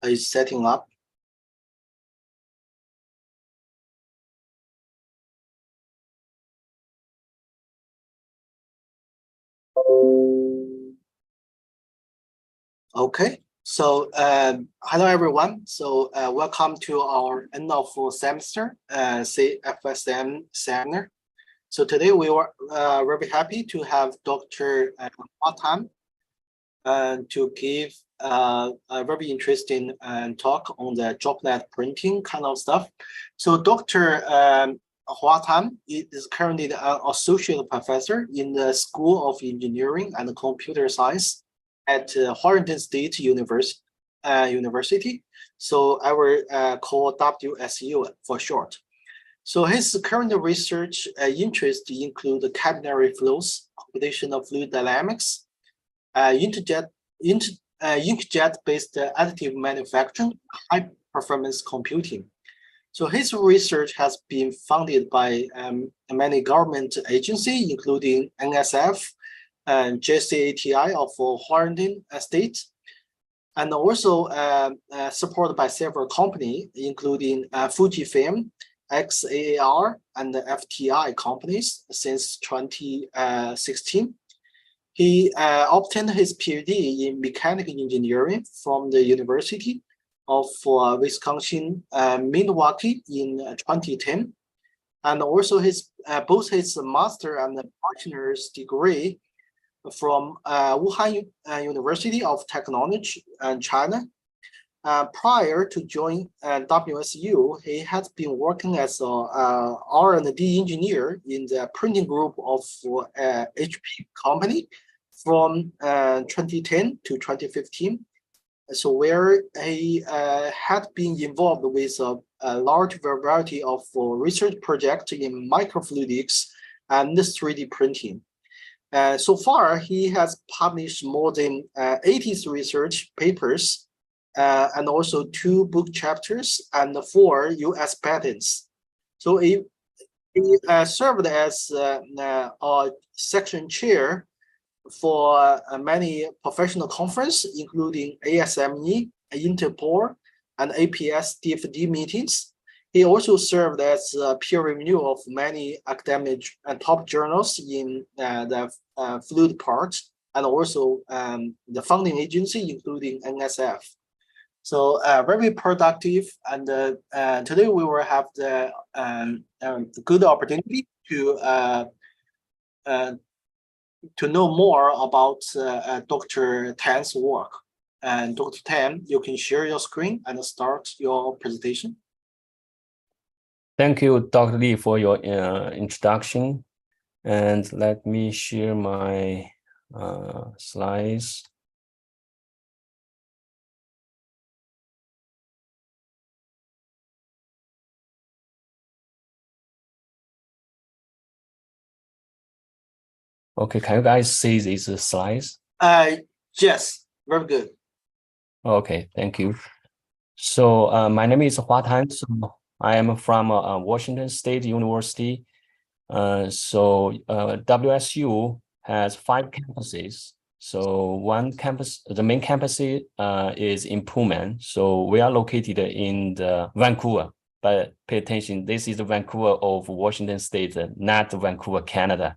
is setting up. Okay, so hello everyone. So welcome to our end of semester CFSM seminar. So today we were very happy to have Dr. Hua Tan to give a very interesting talk on the droplet printing kind of stuff. So Dr. Hua Tan is currently an associate professor in the School of Engineering and Computer Science at Washington State University. So I will call WSU for short. So his current research interests include capillary flows, computational fluid dynamics, inkjet-based additive manufacturing, high-performance computing. So his research has been funded by many government agencies, including NSF and JCATI of Washington State, and also supported by several companies, including Fujifilm, XAAR, and the FTI companies since 2016. He obtained his PhD in mechanical engineering from the University of Wisconsin Milwaukee in 2010, and also both his master and bachelor's degree from Wuhan University of Technology in China. Prior to joining WSU, he had been working as a R&D engineer in the printing group of HP company from 2010 to 2015. So where he had been involved with a large variety of research projects in microfluidics and 3D printing. So far, he has published more than 80 research papers and also 2 book chapters and 4 US patents. So he served as a section chair for many professional conferences, including ASME, Interpol, and APS DFD meetings. He also served as a peer review of many academic and top journals in the fluid part, and also the funding agency, including NSF. So very productive, and today we will have the good opportunity to know more about Dr. Tan's work. And Dr. Tan, you can share your screen and start your presentation. Thank you, Dr. Lee, for your introduction. And let me share my slides. Okay, can you guys see these slides? Yes, very good. Okay, thank you. So my name is Hua Tan. So I am from Washington State University. WSU has 5 campuses. So one campus, the main campus is in Pullman. So we are located in the Vancouver. But pay attention, this is the Vancouver of Washington State, not Vancouver, Canada,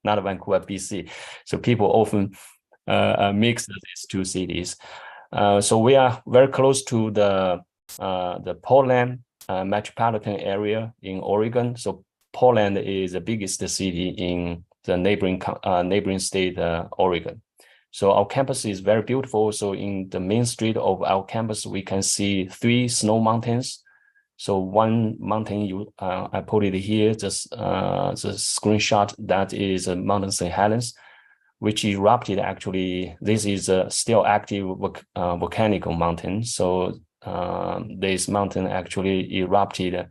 not Vancouver, BC. So people often mix these 2 cities. So we are very close to the Portland metropolitan area in Oregon. So Portland is the biggest city in the neighboring state, Oregon. So our campus is very beautiful. So in the main street of our campus, we can see 3 snow mountains. So one mountain, I put it here, just the screenshot, that is Mountain St. Helens, which erupted actually. This is a still active volcanic mountain. So this mountain actually erupted in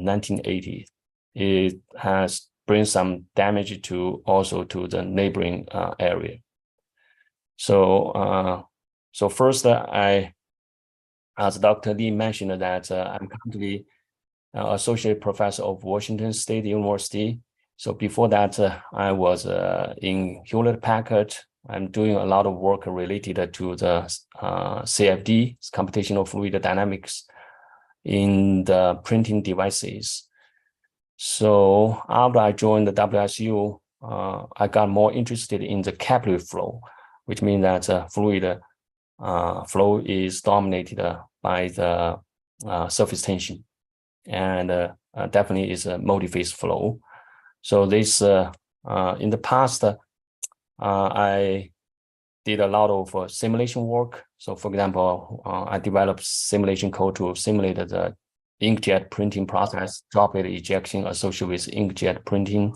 1980. It has bring some damage to the neighboring area. So first, as Dr. Lee mentioned, that I'm currently associate professor of Washington State University. So before that, I was in Hewlett-Packard I'm doing a lot of work related to the CFD, computational fluid dynamics, in the printing devices. So after I joined the WSU, I got more interested in the capillary flow, which means that fluid flow is dominated by the surface tension, and definitely is a multi-phase flow. So this in the past, I did a lot of simulation work. So for example, I developed simulation code to simulate the inkjet printing process, droplet ejection associated with inkjet printing.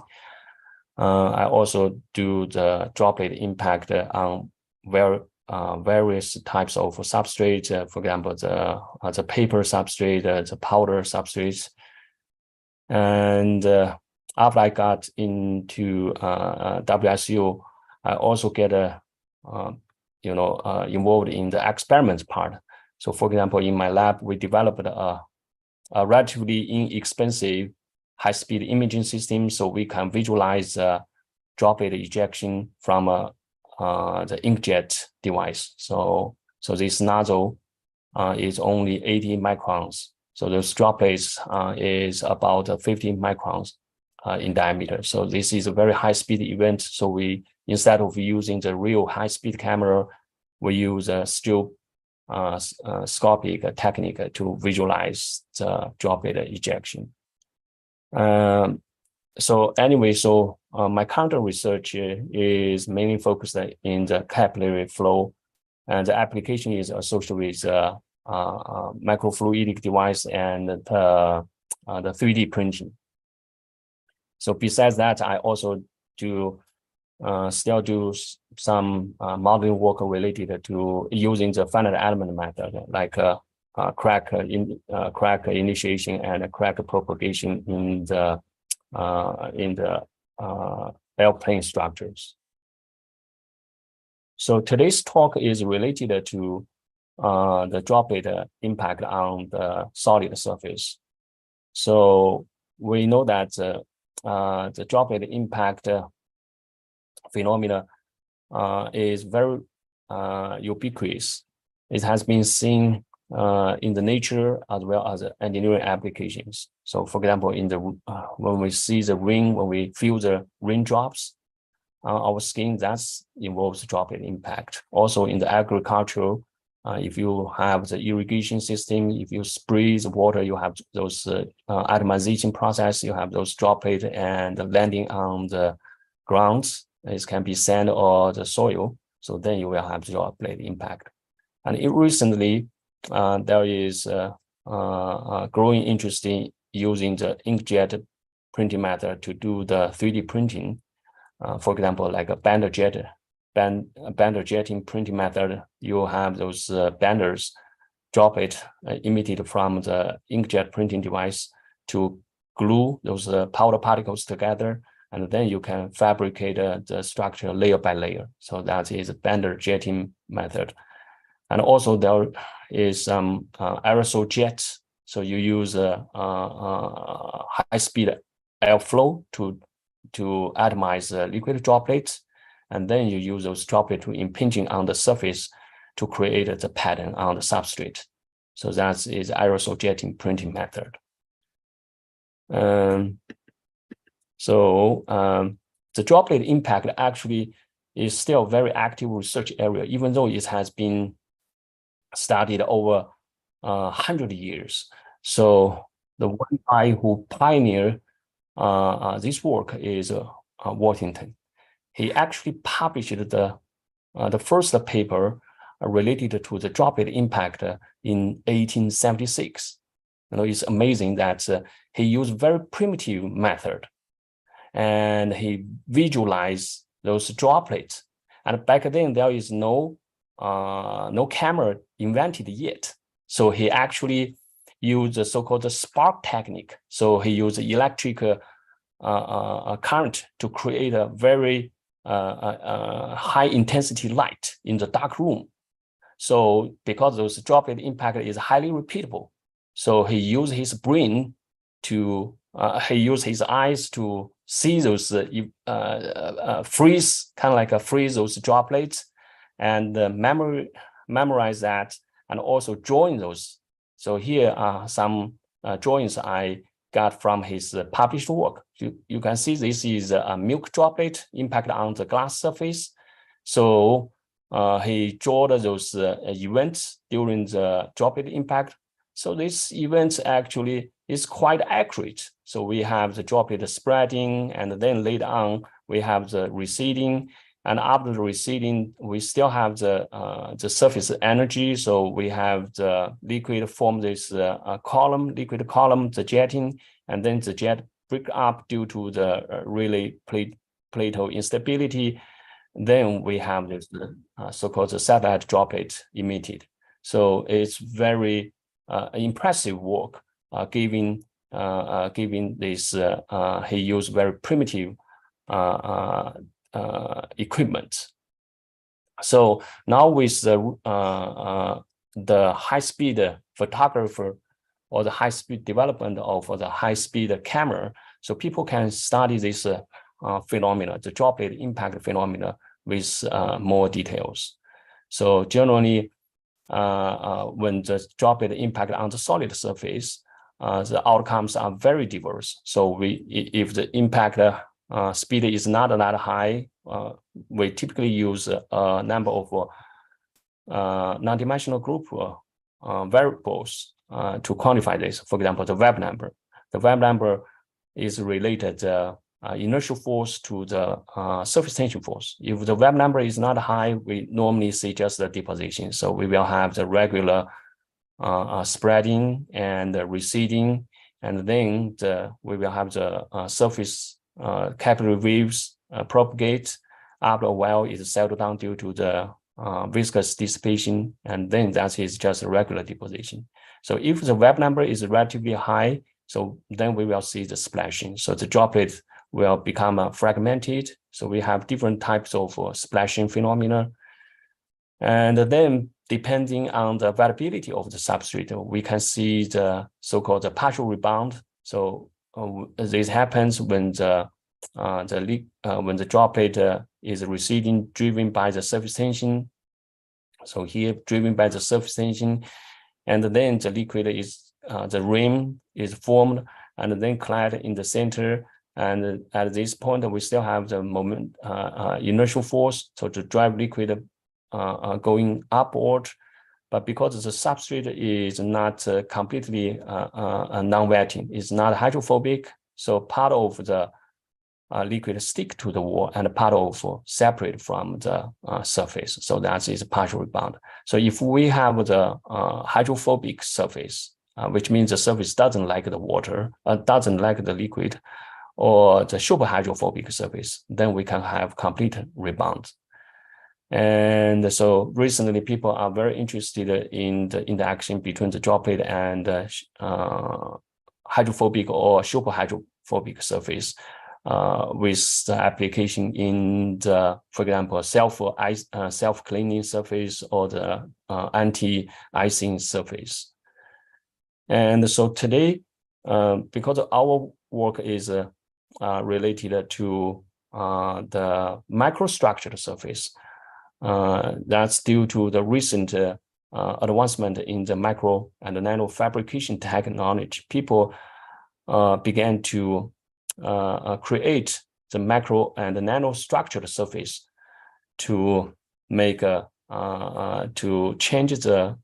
I also do the droplet impact on various types of substrate, for example, the paper substrate, the powder substrates. And after I got into WSU, I also get involved in the experiments part. So for example, in my lab, we developed a relatively inexpensive high-speed imaging system, so we can visualize droplet ejection from the inkjet device. So this nozzle is only 80 microns. So those droplets is about 50 microns in diameter. So this is a very high-speed event. So we, instead of using the real high-speed camera, we use a stereoscopic technique to visualize the droplet ejection. So anyway, my current research is mainly focused in the capillary flow, and the application is associated with microfluidic device and the 3D printing. So besides that, I also still do some modeling work related to using the finite element method, like crack initiation and crack propagation in the airplane structures. So today's talk is related to the droplet impact on the solid surface. So we know that the droplet impact phenomena is very ubiquitous. It has been seen in the nature as well as engineering applications. So for example, in the when we see the rain, when we feel the raindrops on our skin, that involves droplet impact. Also in the agriculture, if you have the irrigation system, if you spray the water, you have those atomization process, you have those droplets and landing on the ground. It can be sand or the soil. So then you will have droplet impact. And recently, there is a growing interest in using the inkjet printing method to do the 3D printing. For example, like a bander jetting printing method, you have those banders droplet emitted from the inkjet printing device to glue those powder particles together, and then you can fabricate the structure layer by layer. So that is a bander jetting method. And also there is some aerosol jets. So you use high-speed airflow to atomize liquid droplets, and then you use those droplets to impinging on the surface to create the pattern on the substrate. So that is aerosol jetting printing method. The droplet impact actually is still a very active research area, even though it has been studied over 100 years. So the one guy who pioneered this work is Worthington. He actually published the first paper related to the droplet impact in 1876. It's amazing that he used very primitive method, and he visualized those droplets. And back then there is no camera invented yet. So he actually used the so-called spark technique. So he used electric current to create a very high intensity light in the dark room. So because those droplet impact is highly repeatable, so he used his brain to he used his eyes to see those freeze, kind of like freeze those droplets, and memorize that, and also drawing those. So here are some drawings I got from his published work. You can see this is a milk droplet impact on the glass surface. So he drew those events during the droplet impact. So this event actually is quite accurate. So we have the droplet spreading, and then later on we have the receding. And after the receding, we still have the surface energy. So we have the liquid form this column, liquid column, the jetting, and then the jet break up due to the really plateau instability. Then we have this so-called satellite droplet emitted. So it's very impressive work, given this he used very primitive equipment. So now with the high-speed photographer or the high-speed development of the high-speed camera, so people can study this phenomena, the droplet impact phenomena, with more details. So generally, when the droplet impact on the solid surface, the outcomes are very diverse. So if the impact speed is not that high, we typically use a number of non-dimensional group variables to quantify this. For example, the Webb number. The Webb number is related inertial force to the surface tension force. If the Webb number is not high, we normally see just the deposition. So we will have the regular spreading and receding, and then we will have the surface capillary waves propagate. After a while, it settled down due to the viscous dissipation, and then that is just a regular deposition. So if the Webb number is relatively high, so then we will see the splashing. So the droplet will become fragmented. So we have different types of splashing phenomena. And then depending on the availability of the substrate, we can see the so-called partial rebound. So this happens when the droplet is receding, driven by the surface tension. So here, driven by the surface tension, and then the liquid is the rim is formed, and then collide in the center. And at this point, we still have the moment inertial force, so to drive liquid going upward. But because the substrate is not completely non-wetting, it's not hydrophobic, so part of the liquid stick to the wall and part of separate from the surface. So that is partial rebound. So if we have the hydrophobic surface, which means the surface doesn't like the water, doesn't like the liquid, or the super hydrophobic surface, then we can have complete rebound. And so recently people are very interested in the interaction between the droplet and hydrophobic or super hydrophobic surface with the application in the, for example, self-cleaning surface or the anti-icing surface. And so today, because our work is related to the microstructured surface, that's due to the recent advancement in the micro and nano fabrication technology. People began to create the macro and nano structured surface to make to change the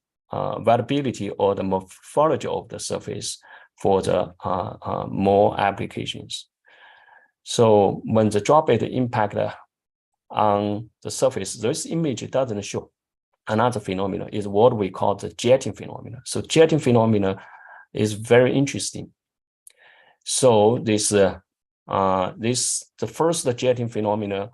variability or the morphology of the surface for the more applications. So when the droplet impact on the surface, this image doesn't show another phenomenon, is what we call the jetting phenomena. So jetting phenomena is very interesting. So the first jetting phenomena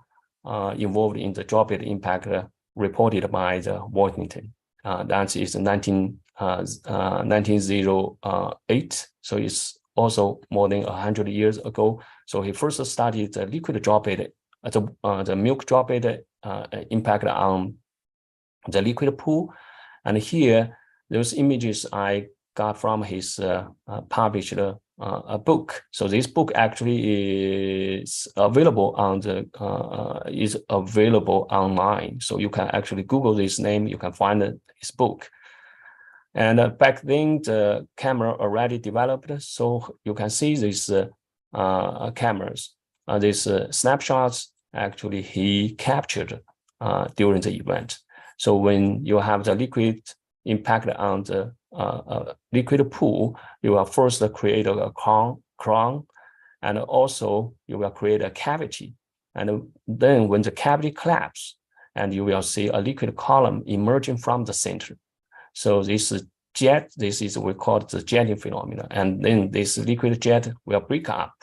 involved in the droplet impact reported by the Washington. That is 1908. So it's also more than 100 years ago. So he first studied the liquid droplet, the milk droplet impact on the liquid pool. And here, those images I got from his published a book. So this book actually is available on the online. So you can actually Google this name. You can find this book. And back then, the camera already developed, so you can see these cameras, these snapshots. Actually, he captured during the event. So when you have the liquid impact on the liquid pool, you will first create a crown, and also you will create a cavity. And then when the cavity collapses, and you will see a liquid column emerging from the center. So this jet, we call it the jetting phenomena. And then this liquid jet will break up.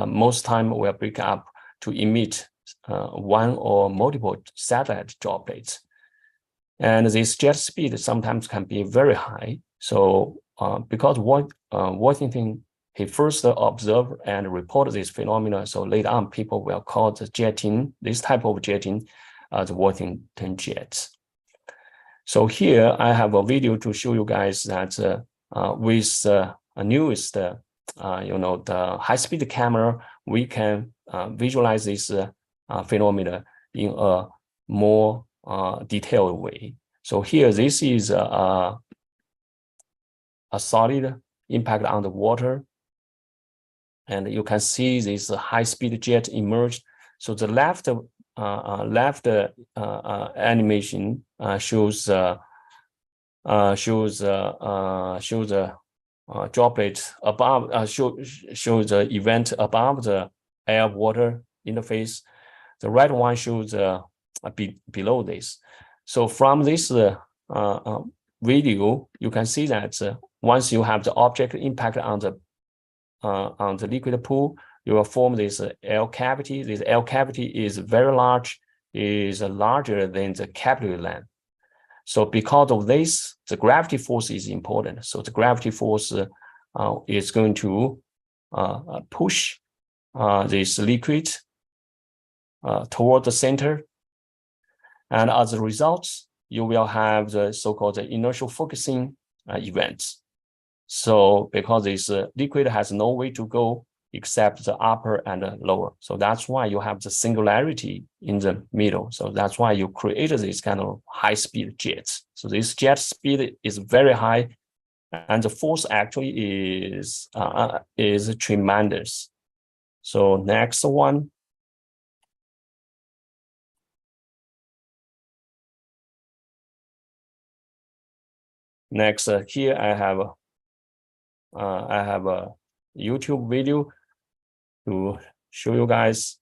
Most time will break up to emit one or multiple satellite droplets. And this jet speed sometimes can be very high. So because Washington, he first observed and reported this phenomena, so later on people will call the jetting, this type of jetting, the Washington jets. So here I have a video to show you guys that with the newest, the high-speed camera, we can visualize this phenomena in a more detailed way. So here, this is a solid impact on the water, and you can see this high-speed jet emerge. So the left animation shows droplet above, shows the event above the air-water interface. The right one shows below this. So from this video, you can see that once you have the object impact on the liquid pool, you will form this L cavity. This L cavity is very large, is larger than the capillary length. So because of this, the gravity force is important. So the gravity force is going to push this liquid toward the center. And as a result, you will have the so-called inertial focusing events. So because this liquid has no way to go except the upper and the lower. So that's why you have the singularity in the middle. So that's why you created this kind of high-speed jets. So this jet speed is very high, and the force actually is tremendous. So next one. Next, here I have a YouTube video to show you guys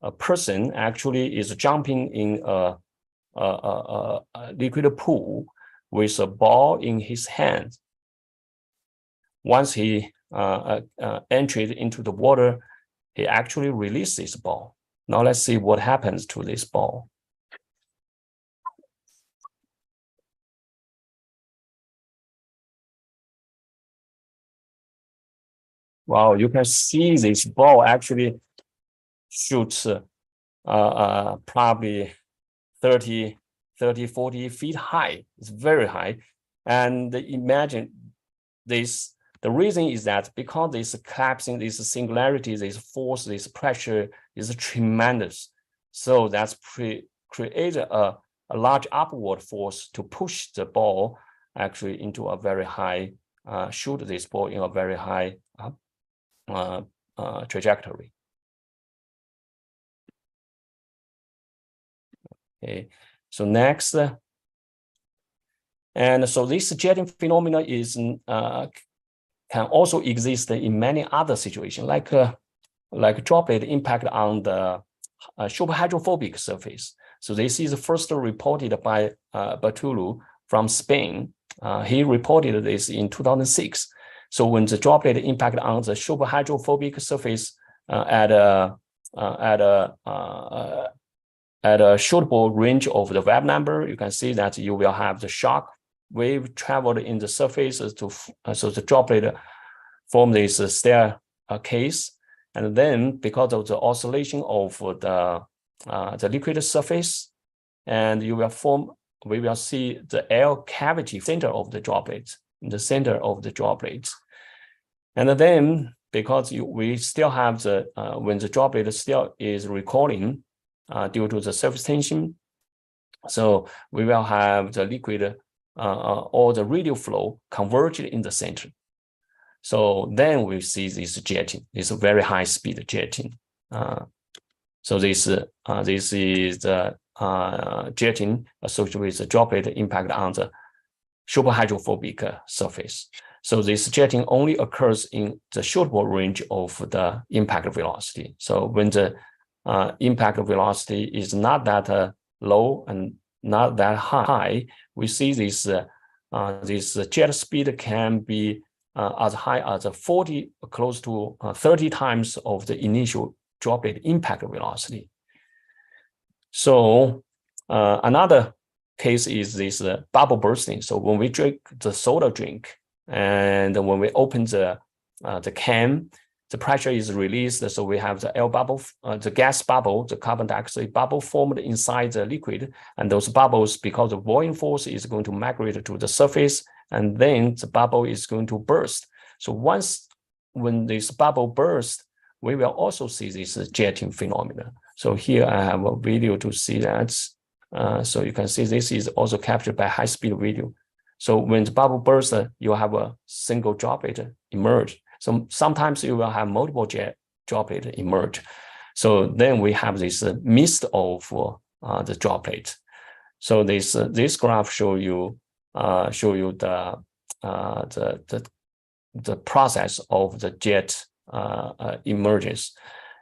a person actually is jumping in a liquid pool with a ball in his hand. Once he entered into the water, he actually released this ball. Now let's see what happens to this ball. Wow, you can see this ball actually shoots probably 30, 40 feet high. It's very high. And imagine this, the reason is that because this collapsing, this singularity, this force, this pressure is tremendous. So that's create a large upward force to push the ball actually into a very high, shoot this ball in a very high trajectory. Okay, so next, and so this jetting phenomena is can also exist in many other situations, like droplet impact on the superhydrophobic surface. So this is first reported by Bartolo from Spain. He reported this in 2006. So when the droplet impact on the superhydrophobic surface at a shootable range of the wave number, you can see that you will have the shock wave traveled in the surface so the droplet form this staircase, and then because of the oscillation of the liquid surface, and we will see the L cavity center of the droplets, in the center of the droplets. And then because we still have the when the droplet still is recalling due to the surface tension, so we will have the liquid or the radial flow converged in the center. So then we see this jetting, this very high speed jetting. So this is the jetting associated with the droplet impact on the superhydrophobic surface. So this jetting only occurs in the shootable range of the impact velocity. So when the impact velocity is not that low and not that high, we see this jet speed can be as high as 40, close to 30 times of the initial droplet impact velocity. So another case is this bubble bursting. So when we drink the soda drink, and when we open the can, the pressure is released. So we have the air bubble, the gas bubble, the carbon dioxide bubble formed inside the liquid. And those bubbles, because the buoyant force is going to migrate to the surface, and then the bubble is going to burst. So when this bubble bursts, we will also see this jetting phenomena. So here I have a video to see that. So you can see this is also captured by high-speed video. So when the bubble bursts, you have a single droplet emerge. So sometimes you will have multiple droplet emerge. So then we have this mist of the droplet. So this graph show you the process of the jet emergence,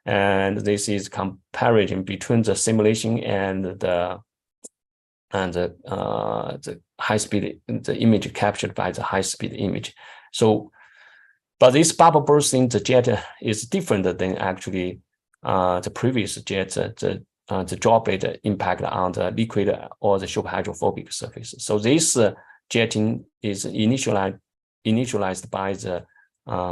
and this is comparison between the simulation and the high speed, the image captured by the high speed image. So, but this bubble bursting, the jet is different than actually the previous jet, the droplet impact on the liquid or the superhydrophobic surface. So this jetting is initialized by the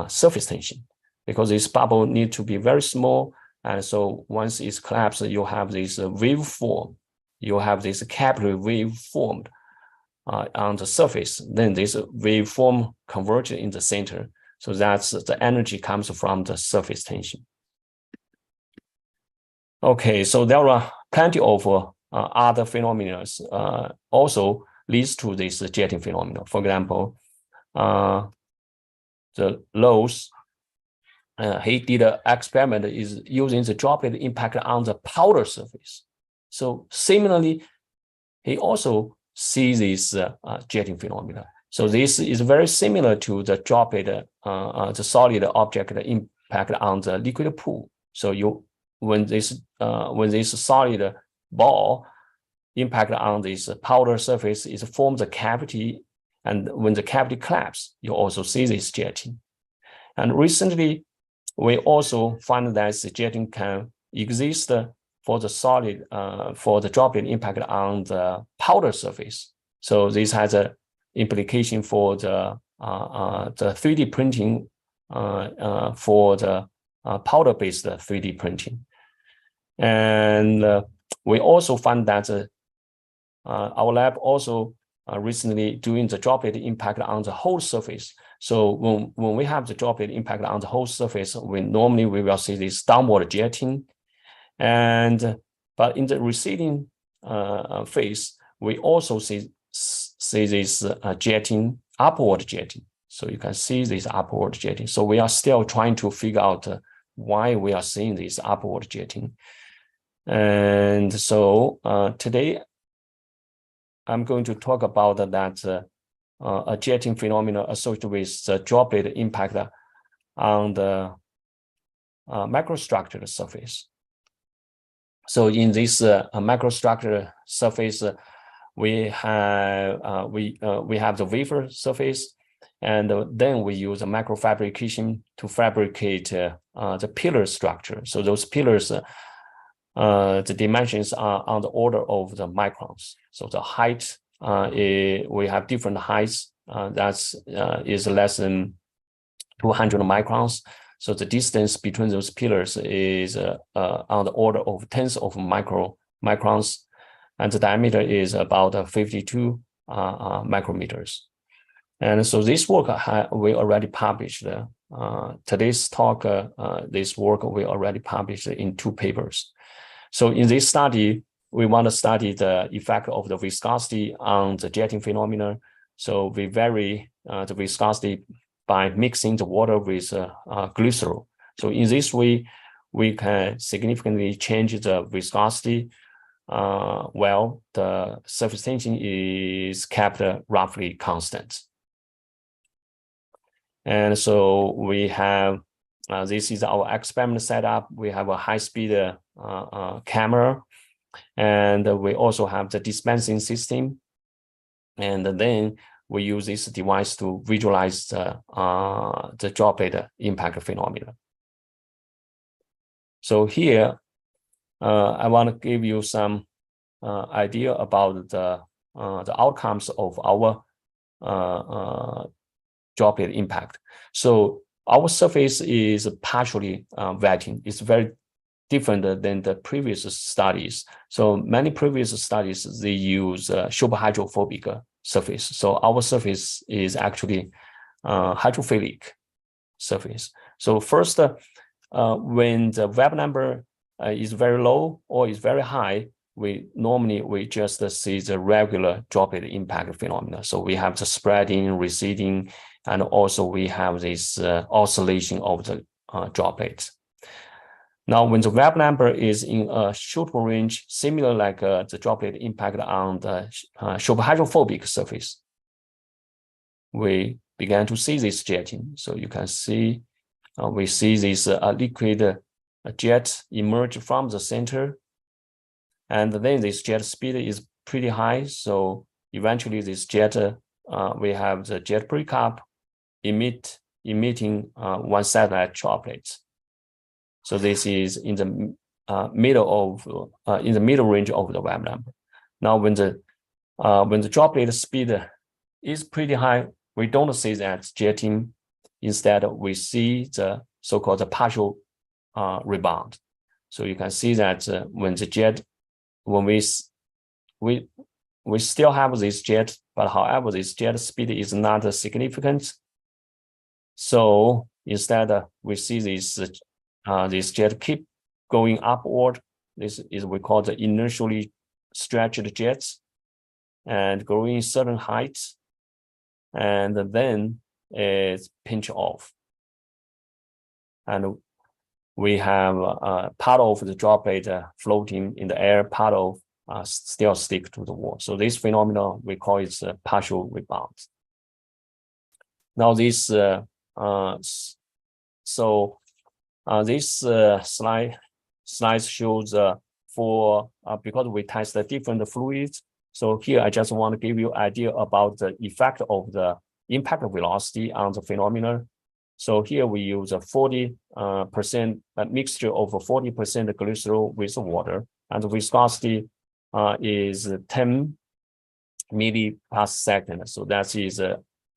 surface tension, because this bubble needs to be very small. And so once it's collapsed, you have this wave form. You have this capillary wave formed on the surface. Then this wave form converged in the center. So that's the energy comes from the surface tension. Okay, so there are plenty of other phenomena also leads to this jetting phenomenon. For example, the Lowe's, he did an experiment is using the droplet impact on the powder surface. So similarly, he also sees this jetting phenomena. So this is very similar to the droplet, the solid object impact on the liquid pool. So when this solid ball impact on this powder surface, it forms a cavity, and when the cavity collapses, you also see this jetting. And recently, we also find that the jetting can exist for the solid, for the droplet impact on the powder surface. So this has an implication for the 3D printing, for the powder-based 3D printing. And we also found that our lab also recently doing the droplet impact on the whole surface. So when we have the droplet impact on the whole surface, normally we will see this downward jetting. But in the receding phase, we also see this jetting, upward jetting. So you can see this upward jetting. So we are still trying to figure out why we are seeing this upward jetting. And so today, I'm going to talk about that a jetting phenomenon associated with the droplet impact on the microstructured surface. So in this microstructure surface, we have the wafer surface, and then we use a microfabrication to fabricate the pillar structure. So those pillars, the dimensions are on the order of the microns. So the height, we have different heights. That is less than 200 microns. So the distance between those pillars is on the order of tens of microns, and the diameter is about 52 micrometers. And so this work we already published today's talk, this work we already published in 2 papers. So in this study, we want to study the effect of the viscosity on the jetting phenomena. So we vary the viscosity by mixing the water with glycerol. So in this way, we can significantly change the viscosity while the surface tension is kept roughly constant. And so we have, this is our experiment setup. We have a high-speed camera, and we also have the dispensing system. And then we use this device to visualize the droplet impact phenomena. So here, I want to give you some idea about the outcomes of our droplet impact. So our surface is partially wetting. It's very different than the previous studies. So many previous studies, they use super hydrophobic surface. So our surface is actually hydrophilic surface. So first, when the Webb number is very low or is very high, we just see the regular droplet impact phenomena. So we have the spreading, receding, and also we have this oscillation of the droplets. Now, when the Webb number is in a suitable range, similar like the droplet impact on the super hydrophobic surface, we began to see this jetting. So you can see, we see this liquid jet emerge from the center. And then this jet speed is pretty high. So eventually this jet, we have the jet breakup emitting one satellite droplet. So this is in the middle range of the Webb number. Now, when the droplet speed is pretty high, we don't see that jetting. Instead, we see the so-called partial rebound. So you can see that when the jet, when we still have this jet, but however, this jet speed is not significant. So instead, we see this jet keep going upward. This is we call the inertially stretched jets, and growing certain heights, and then it's pinch off. And we have part of the droplet floating in the air, part of still stick to the wall. So this phenomenon, we call it partial rebound. Now this, this slide shows because we test the different fluids. So here I just want to give you an idea about the effect of the impact velocity on the phenomena. So here we use a 40% mixture of 40% glycerol with water, and the viscosity is 10 milli/second. So that is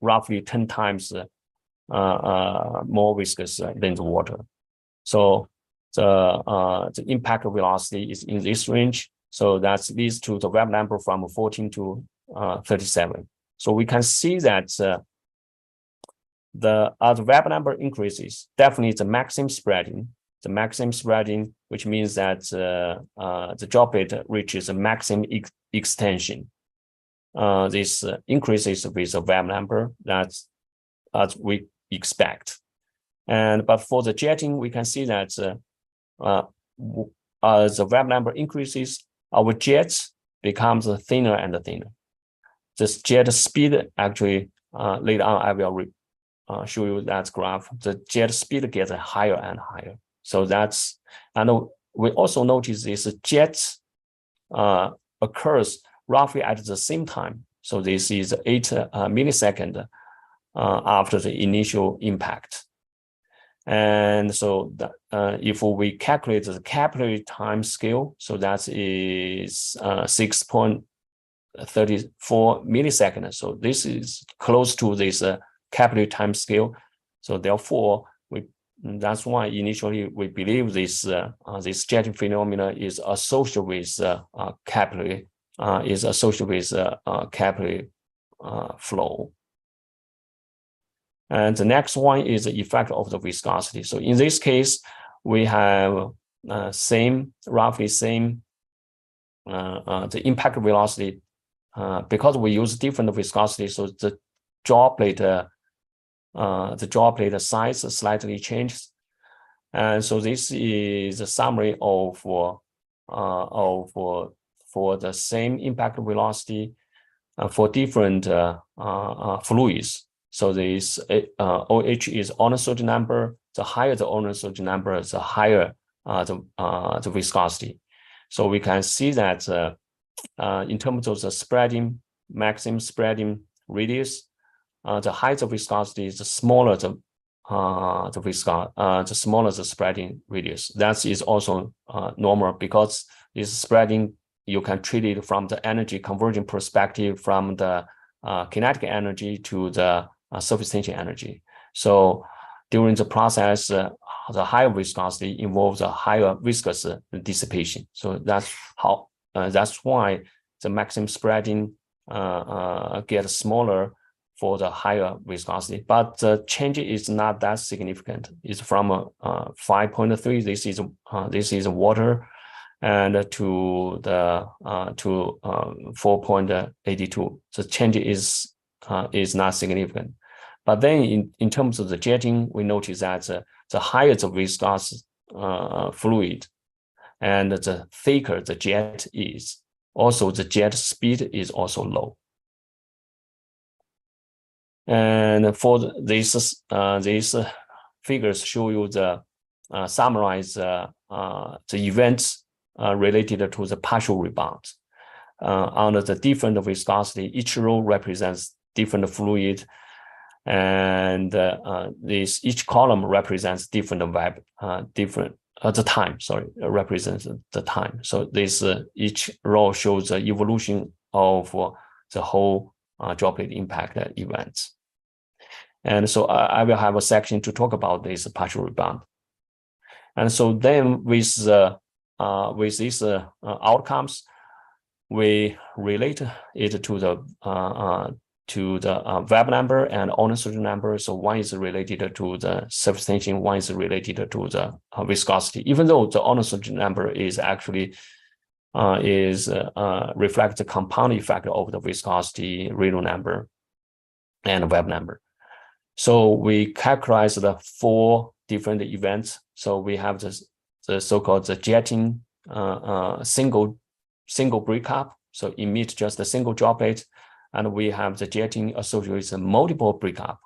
roughly 10 times more viscous than the water. So the impact velocity is in this range. So that leads to the Webb number from 14 to 37. So we can see that the Webb number increases, definitely the maximum spreading, which means that the droplet reaches a maximum extension. This increases with the Webb number, that's as we expect. But for the jetting, we can see that as the Webb number increases, our jets becomes thinner and thinner. This jet speed actually, later on I will show you that graph. The jet speed gets higher and higher. So that's, and we also notice this jet occurs roughly at the same time. So this is 8 milliseconds after the initial impact. And so if we calculate the capillary time scale, so that is 6.34 milliseconds. So this is close to this capillary time scale. So therefore, that's why initially we believe this jetting phenomena is associated with capillary capillary flow. And the next one is the effect of the viscosity. So in this case, we have roughly same the impact velocity because we use different viscosity. So the droplet size slightly changes. And so this is a summary of for the same impact velocity for different fluids. So this OH is Onnes number. The higher the Onnes number, the higher the viscosity. So we can see that in terms of the maximum spreading radius, the higher the viscosity, the smaller the smaller the spreading radius. That is also normal because this spreading, you can treat it from the energy conversion perspective, from the kinetic energy to the surface tension energy. So during the process, the higher viscosity involves a higher viscous dissipation. So that's how that's why the maximum spreading gets smaller for the higher viscosity, but the change is not that significant. It's from 5.3. This is water, and to the 4.82. The change is not significant. But then in terms of the jetting, we notice that the higher the viscous fluid, and the thicker the jet is, also the jet speed is also low. And for these figures show you the summarize the events related to the partial rebound under the different viscosity. Each row represents different fluid, and each column represents different the time. Sorry, represents the time. So this each row shows the evolution of the whole droplet impact events. And so I will have a section to talk about this partial rebound. And so then with these outcomes, we relate it to the Webb number and Onnes number. So one is related to the surface tension, one is related to the viscosity. Even though the Onnes number is actually reflects the compound effect of the viscosity, Rayleigh number, and Webb number. So we characterize the 4 different events. So we have the so-called the jetting single breakup. So emit just a single droplet, and we have the jetting associated with multiple breakup,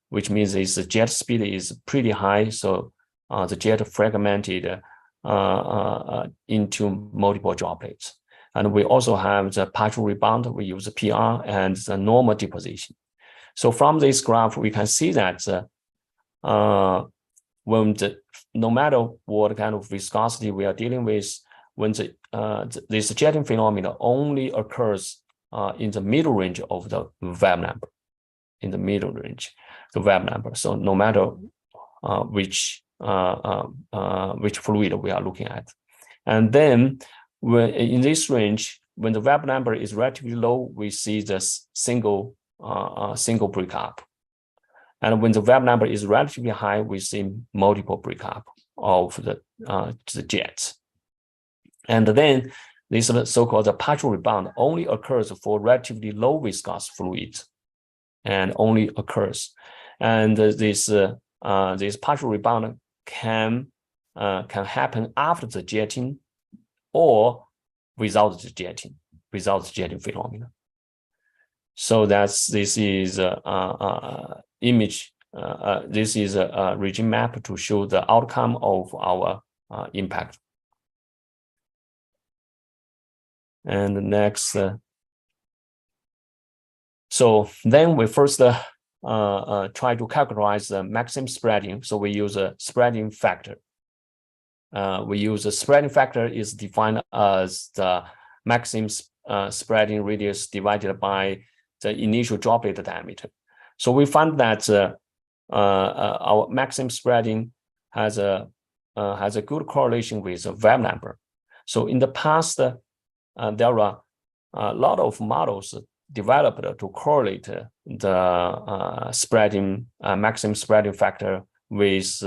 which means the jet speed is pretty high. So the jet fragmented into multiple droplets. And we also have the partial rebound. We use the PR and the normal deposition. So from this graph, we can see that when no matter what kind of viscosity we are dealing with, when this jetting phenomena only occurs in the middle range of the Webb number, in the middle range, the Webb number. So no matter which fluid we are looking at, and then when in this range, when the Webb number is relatively low, we see the single breakup, and when the Webb number is relatively high, we see multiple breakup of the jets. And then this so-called the partial rebound only occurs for relatively low viscous fluids, and only occurs. And this partial rebound can happen after the jetting or without the jetting phenomena. So this is image. This is a region map to show the outcome of our impact. And the next, so then we first try to characterize the maximum spreading. So we use a spreading factor. We use a spreading factor is defined as the maximum spreading radius divided by the initial droplet diameter. So we find that our maximum spreading has a good correlation with the Webb number. So in the past, there are a lot of models developed to correlate the spreading maximum spreading factor with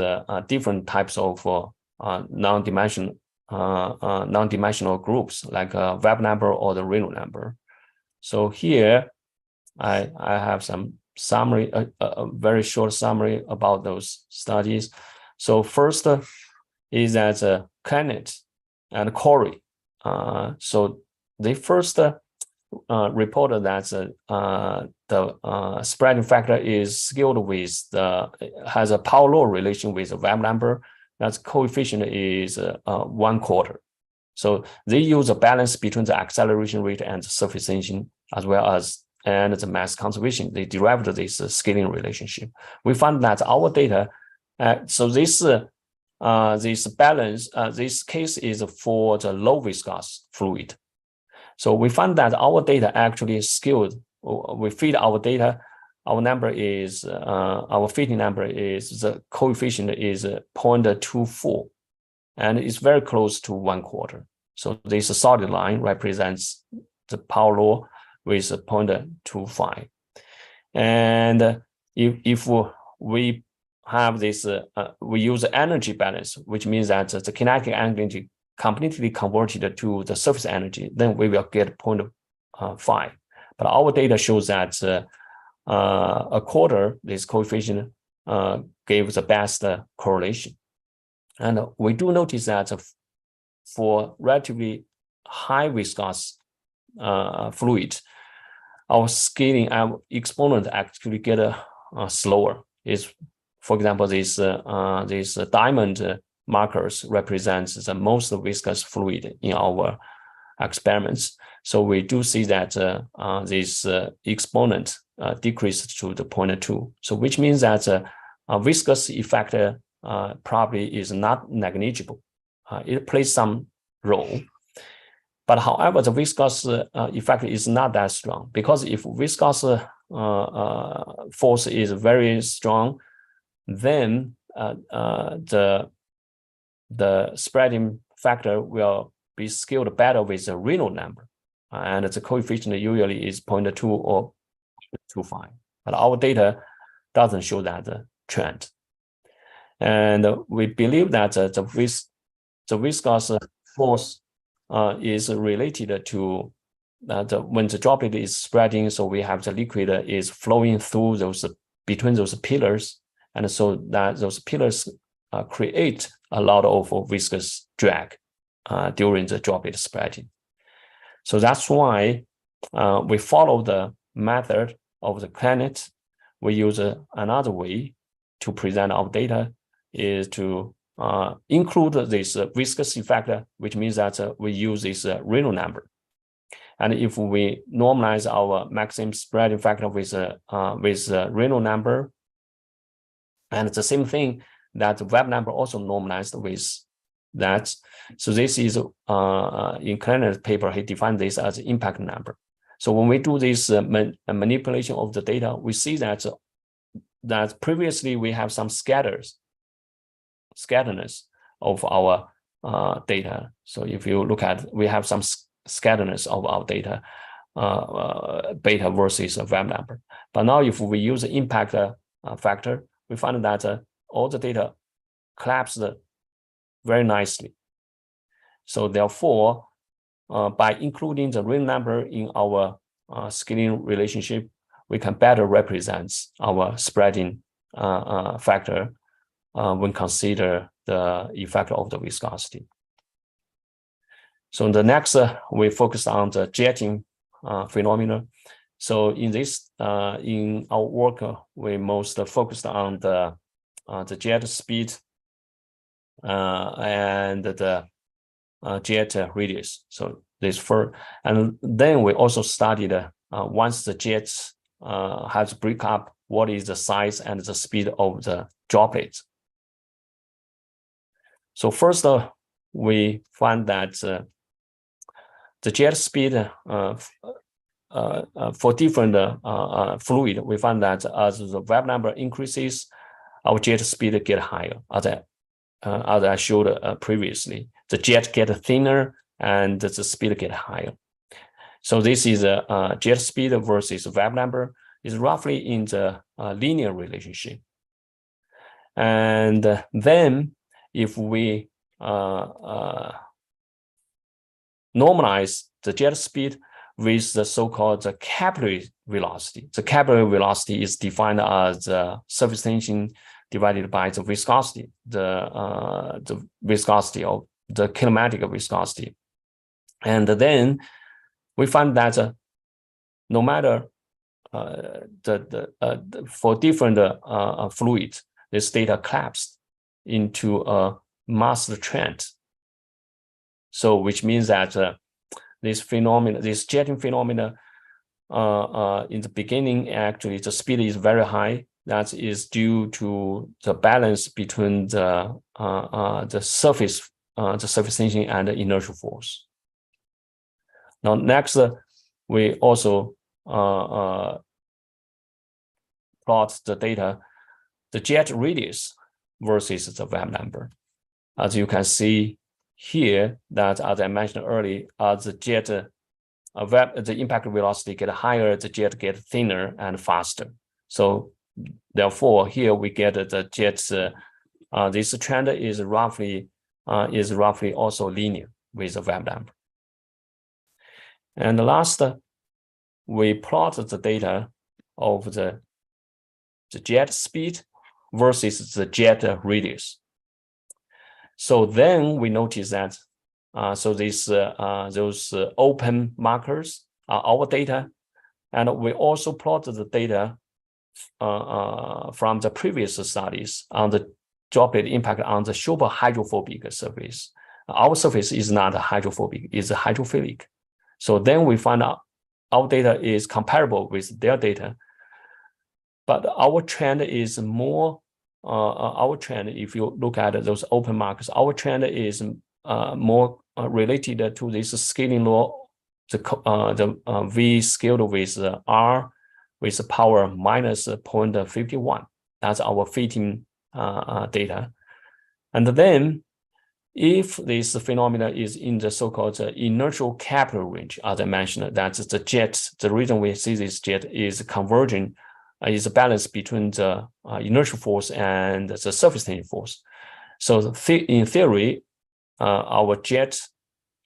different types of non-dimensional groups like Webb number or the Raynaud number. So here I have some summary, a very short summary about those studies. So first is that Kennett and Corey. So they first reported that the spreading factor is skewed with has a power law relation with the Webb number. That coefficient is 1/4. So they use a balance between the acceleration rate and the surface tension, as well as and the mass conservation. They derived this scaling relationship. We found that our data. So this balance, this case is for the low viscous fluid. So we found that our data actually skewed. We feed our data. Our number is our fitting number is the coefficient is 0.24, and it's very close to 1/4. So this solid line represents the power law with 0.25. And if we have this, we use energy balance, which means that the kinetic energy completely converted to the surface energy, then we will get 0.5. But our data shows that a quarter, this coefficient gave the best correlation. And we do notice that for relatively high viscous fluid, our scaling, our exponent actually get slower. Is, for example, this diamond markers represents the most viscous fluid in our experiments. So we do see that this exponent decreased to the 0.2. So which means that a viscous effect probably is not negligible. It plays some role. But however, the viscous effect is not that strong, because if viscous force is very strong, then the spreading factor will be scaled better with the Raynaud number, and the coefficient usually is 0.2 or 0.25. But our data doesn't show that trend, and we believe that the viscous force is related to when the droplet is spreading. So we have the liquid is flowing through those between those pillars, and so that those pillars create a lot of viscous drag during the droplet spreading. So that's why we follow the method of the Kennett. We use another way to present our data is to include this viscous effect, which means that we use this Raynaud number. And if we normalize our maximum spreading factor with Raynaud number, and it's the same thing that the Webb number also normalized with that. So this is in Kennett's paper, he defined this as impact number. So when we do this manipulation of the data, we see that previously we have some scatteredness of our data. So if you look at, we have some scatteredness of our data, beta versus a Webb number. But now if we use the impact factor, we find that all the data collapsed very nicely. So therefore, by including the Raynaud number in our scaling relationship, we can better represent our spreading factor when consider the effect of the viscosity. So the next, we focus on the jetting phenomena. So in this, in our work, we most focused on the jet speed and the jet radius. So this and then we also studied once the jets has break up, what is the size and the speed of the droplets. So first, we find that the jet speed for different fluid, we find that as the Webb number increases, our jet speed get higher. As I showed previously, the jet get thinner and the speed get higher. So this is a jet speed versus wave number is roughly in the linear relationship. And then if we normalize the jet speed with the so-called capillary velocity. The capillary velocity is defined as the surface tension divided by the viscosity, the viscosity of the kinematic viscosity. And then we find that no matter for different fluids, this data collapsed into a mass trend. So which means that this phenomena, this jetting phenomena, in the beginning, actually the speed is very high. That is due to the balance between the surface tension and the inertial force. Now, next, we also plot the data, the jet radius versus the wave number. As you can see here, that as I mentioned earlier, as the jet the impact velocity get higher, the jet get thinner and faster. So therefore, here we get the jets. This trend is roughly also linear with the wave number. And last, we plot the data of the jet speed versus the jet radius. So then we notice that so those open markers are our data, and we also plot the data from the previous studies on the droplet impact on the super hydrophobic surface. Our surface is not hydrophobic; it's hydrophilic. So then we find out our data is comparable with their data, but our trend is more. Our trend, if you look at those open markers, our trend is more related to this scaling law, the V scaled with R with power minus 0.51. That's our fitting data. And then if this phenomena is in the so-called inertial capillary range, as I mentioned, that's the jet, the reason we see this jet is converging, is a balance between the inertial force and the surface tension force. So in theory, our jet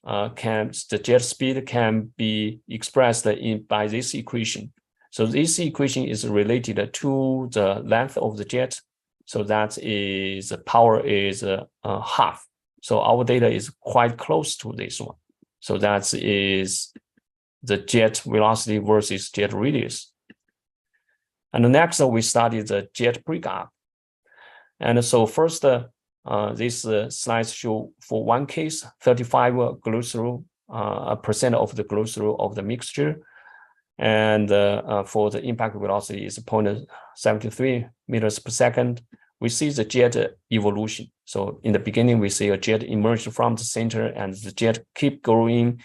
the jet speed can be expressed by this equation. So this equation is related to the length of the jet. So that is power is half. So our data is quite close to this one. So that is the jet velocity versus jet radius. And next, we studied the jet breakup. And so first, these slides show for one case, 35 glycerol percent of the glycerol of the mixture. And for the impact velocity is 0.73 meters per second. We see the jet evolution. So in the beginning, we see a jet emerge from the center and the jet keep growing.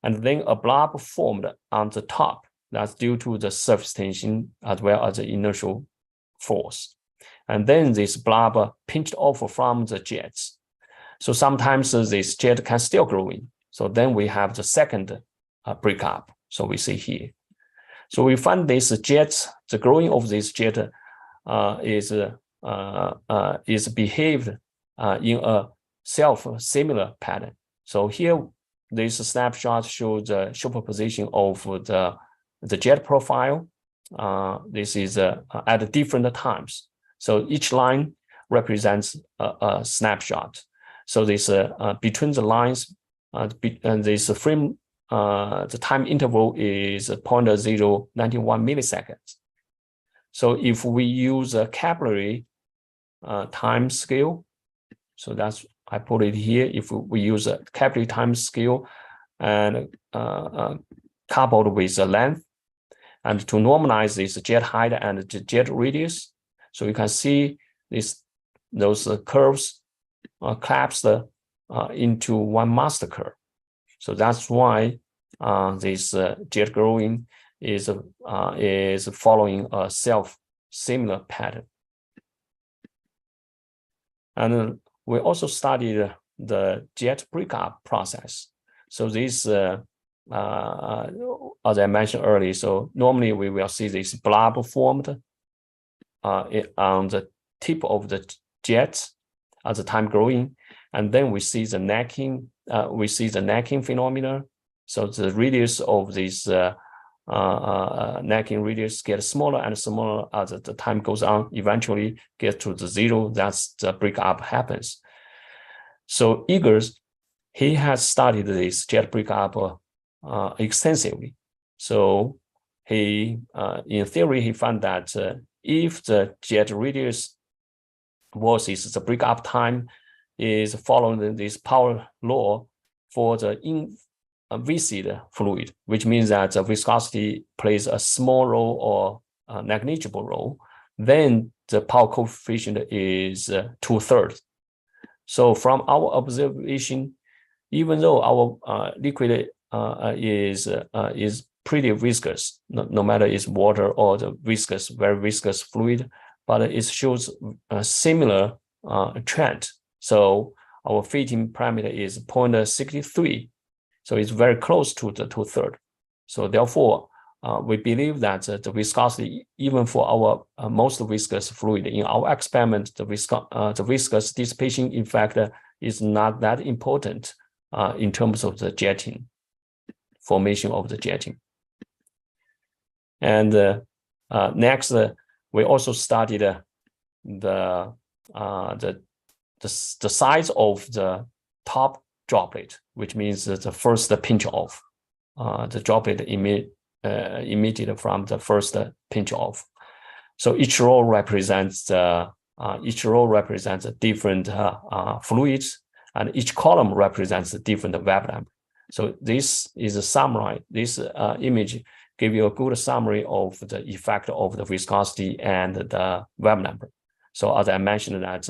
And then a blob formed on the top. That's due to the surface tension as well as the inertial force. And then this blob pinched off from the jets. So sometimes this jet can still grow in. So then we have the second breakup. So we see here. So we find this jet, the growing of this jet is behaved in a self-similar pattern. So here, this snapshot shows the superposition of the jet profile. This is at different times. So each line represents a snapshot. So this between the lines, and this frame, the time interval is 0.091 milliseconds. So if we use a capillary time scale, so that's, I put it here. If we use a capillary time scale and coupled with the length, and to normalize this jet height and the jet radius, so you can see those curves collapsed into one master curve. So that's why this jet growing is following a similar pattern. And we also studied the jet breakup process. So this as I mentioned earlier, so normally we will see this blob formed on the tip of the jet as the time growing, and then we see the necking. We see the necking phenomena. So the radius of this necking radius gets smaller and smaller as the time goes on. Eventually, get to the zero. That's the breakup happens. So Eggers, he has studied this jet breakup extensively. So he, in theory, he found that if the jet radius versus the breakup time is following this power law for the viscid fluid, which means that the viscosity plays a small role or a negligible role, then the power coefficient is 2/3. So from our observation, even though our liquid is pretty viscous, no matter it's water or the viscous, very viscous fluid, but it shows a similar trend. So our fitting parameter is 0.63. So it's very close to the 2/3. So therefore, we believe that the viscosity, even for our most viscous fluid in our experiment, the viscous dissipation effect is not that important in terms of the jetting, formation of the jetting. And next, we also studied the size of the top droplet, which means the first pinch off, the droplet emitted from the first pinch off. So each row represents a different fluids, and each column represents a different wave number. So this is a summary. This image gives you a good summary of the effect of the viscosity and the wave number. So as I mentioned that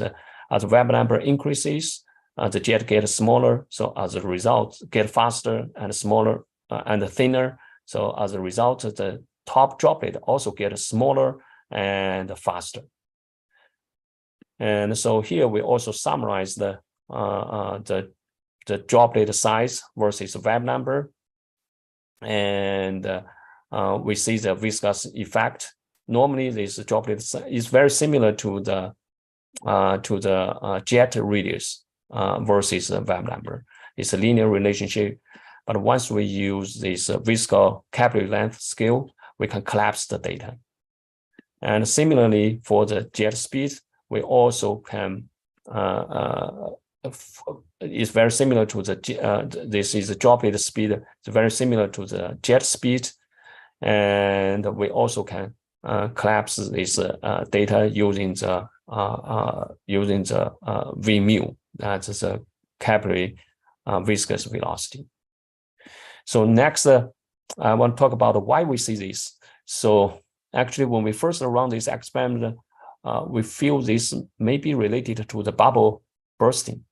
as the wave number increases, the jet gets smaller. So as a result, get faster and smaller and thinner. So as a result, the top droplet also gets smaller and faster. And so here we also summarize the droplet size versus wave number, and we see the viscous effect. Normally, this droplet is very similar to the jet radius versus the wave number. It's a linear relationship, but once we use this visco capillary length scale, we can collapse the data. And similarly, for the jet speed, we also can. It's very similar to the this is the droplet speed. It's very similar to the jet speed, and we also can collapse this data using the V mu. That's the capillary viscous velocity. So next, I want to talk about why we see this. So actually, when we first run this experiment, we feel this may be related to the bubble bursting.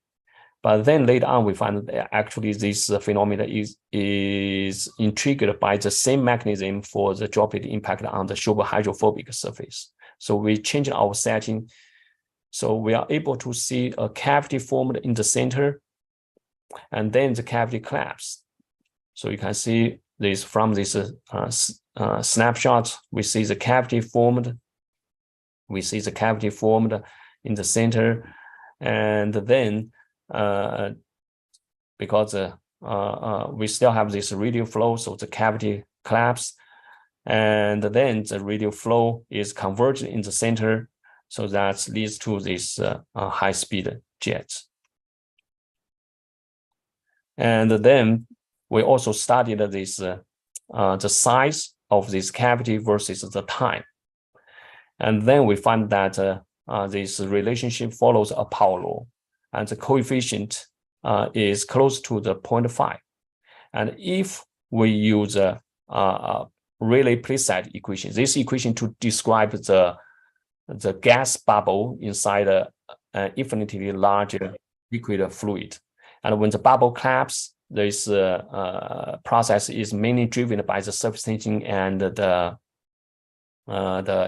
But then later on, we find that actually this phenomena is intrigued by the same mechanism for the droplet impact on the sugar hydrophobic surface. So we changed our setting. So we are able to see a cavity formed in the center, and then the cavity collapsed. So you can see this from this snapshot. We see the cavity formed. We see the cavity formed in the center, and then because we still have this radial flow, so the cavity collapsed, and then the radial flow is converged in the center, so that leads to this high-speed jets. And then we also studied this the size of this cavity versus the time, and then we find that this relationship follows a power law, and the coefficient is close to the 0.5. And if we use a really precise equation, this equation to describe the gas bubble inside an infinitely larger liquid fluid, and when the bubble collapses, this process is mainly driven by the surface tension and the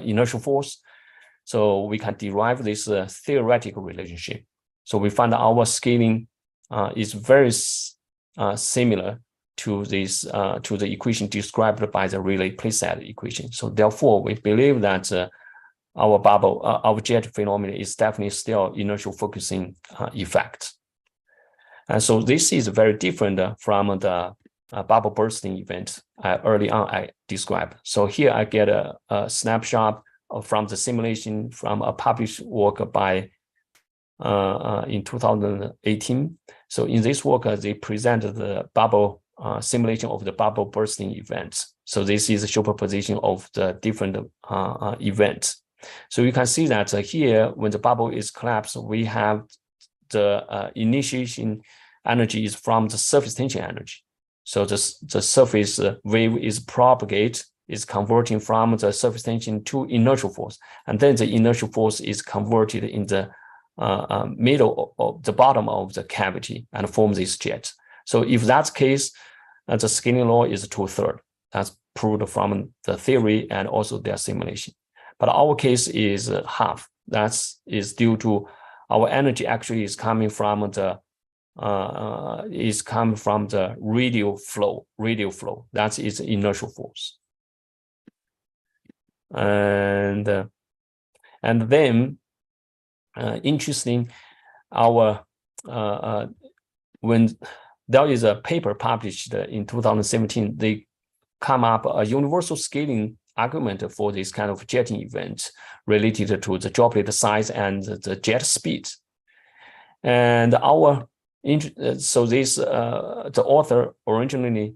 inertial force. So we can derive this theoretical relationship. So we find our scaling is very similar to this to the equation described by the Rayleigh playset equation. So therefore, we believe that our bubble, our jet phenomenon is definitely still inertial focusing effect. And so this is very different from the bubble bursting event early on I described. So here I get a snapshot from the simulation from a published work by in 2018. So in this work, they presented the bubble simulation of the bubble bursting events. So this is a superposition of the different events. So you can see that here, when the bubble is collapsed, we have the initiation energy is from the surface tension energy. So the surface wave is propagate, is converting from the surface tension to inertial force. And then the inertial force is converted in the middle of the bottom of the cavity and form this jet. So if that's the case, the scaling law is 2/3. That's proved from the theory and also their simulation. But our case is half. That is due to our energy actually is coming from the radial flow. That is inertial force. And then interesting, our when there is a paper published in 2017, they come up a universal scaling argument for this kind of jetting event related to the droplet size and the jet speed. And our so this the author originally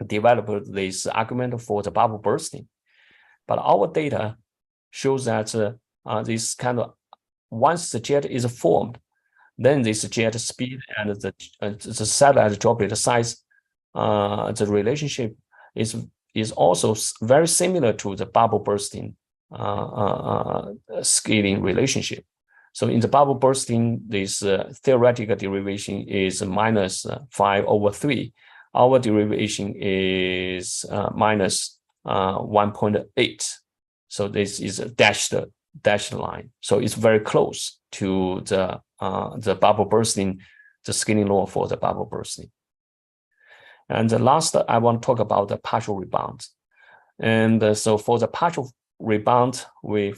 developed this argument for the bubble bursting, but our data shows that this kind of once the jet is formed, then this jet speed and the satellite droplet size, the relationship is also very similar to the bubble bursting scaling relationship. So in the bubble bursting, this theoretical derivation is -5/3. Our derivation is -1.8. So this is a dashed line. So it's very close to the bubble bursting, the scaling law for the bubble bursting. And the last, I want to talk about the partial rebound. And so for the partial rebound, we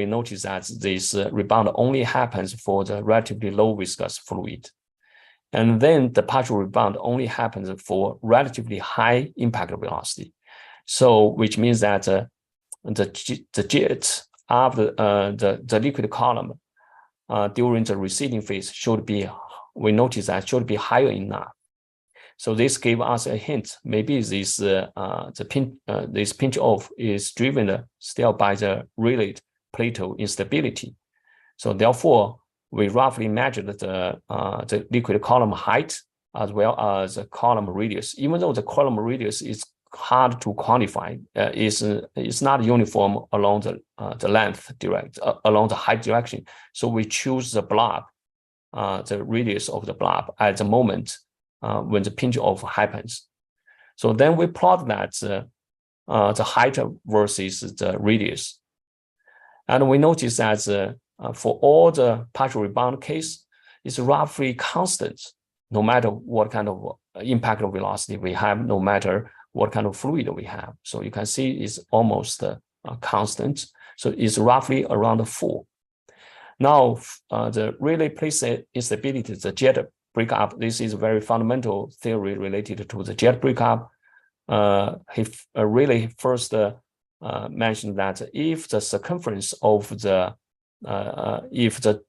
notice that this rebound only happens for the relatively low viscous fluid. And then the partial rebound only happens for relatively high impact velocity. So which means that the jet after the liquid column during the receding phase should be, we notice that should be higher enough. So this gave us a hint. Maybe this this pinch off is driven still by the Rayleigh plateau instability. So therefore, we roughly measured the liquid column height as well as the column radius. Even though the column radius is hard to quantify, it's not uniform along the length along the height direction. So we choose the blob, the radius of the blob at the moment when the pinch off happens. So then we plot that the height versus the radius. And we notice that for all the partial rebound case, it's roughly constant, no matter what kind of impact velocity we have, no matter what kind of fluid we have. So you can see it's almost constant. So it's roughly around 4. Now, the Rayleigh playset instability, the jet breakup, this is a very fundamental theory related to the jet breakup. He really first mentioned that if the circumference of the if the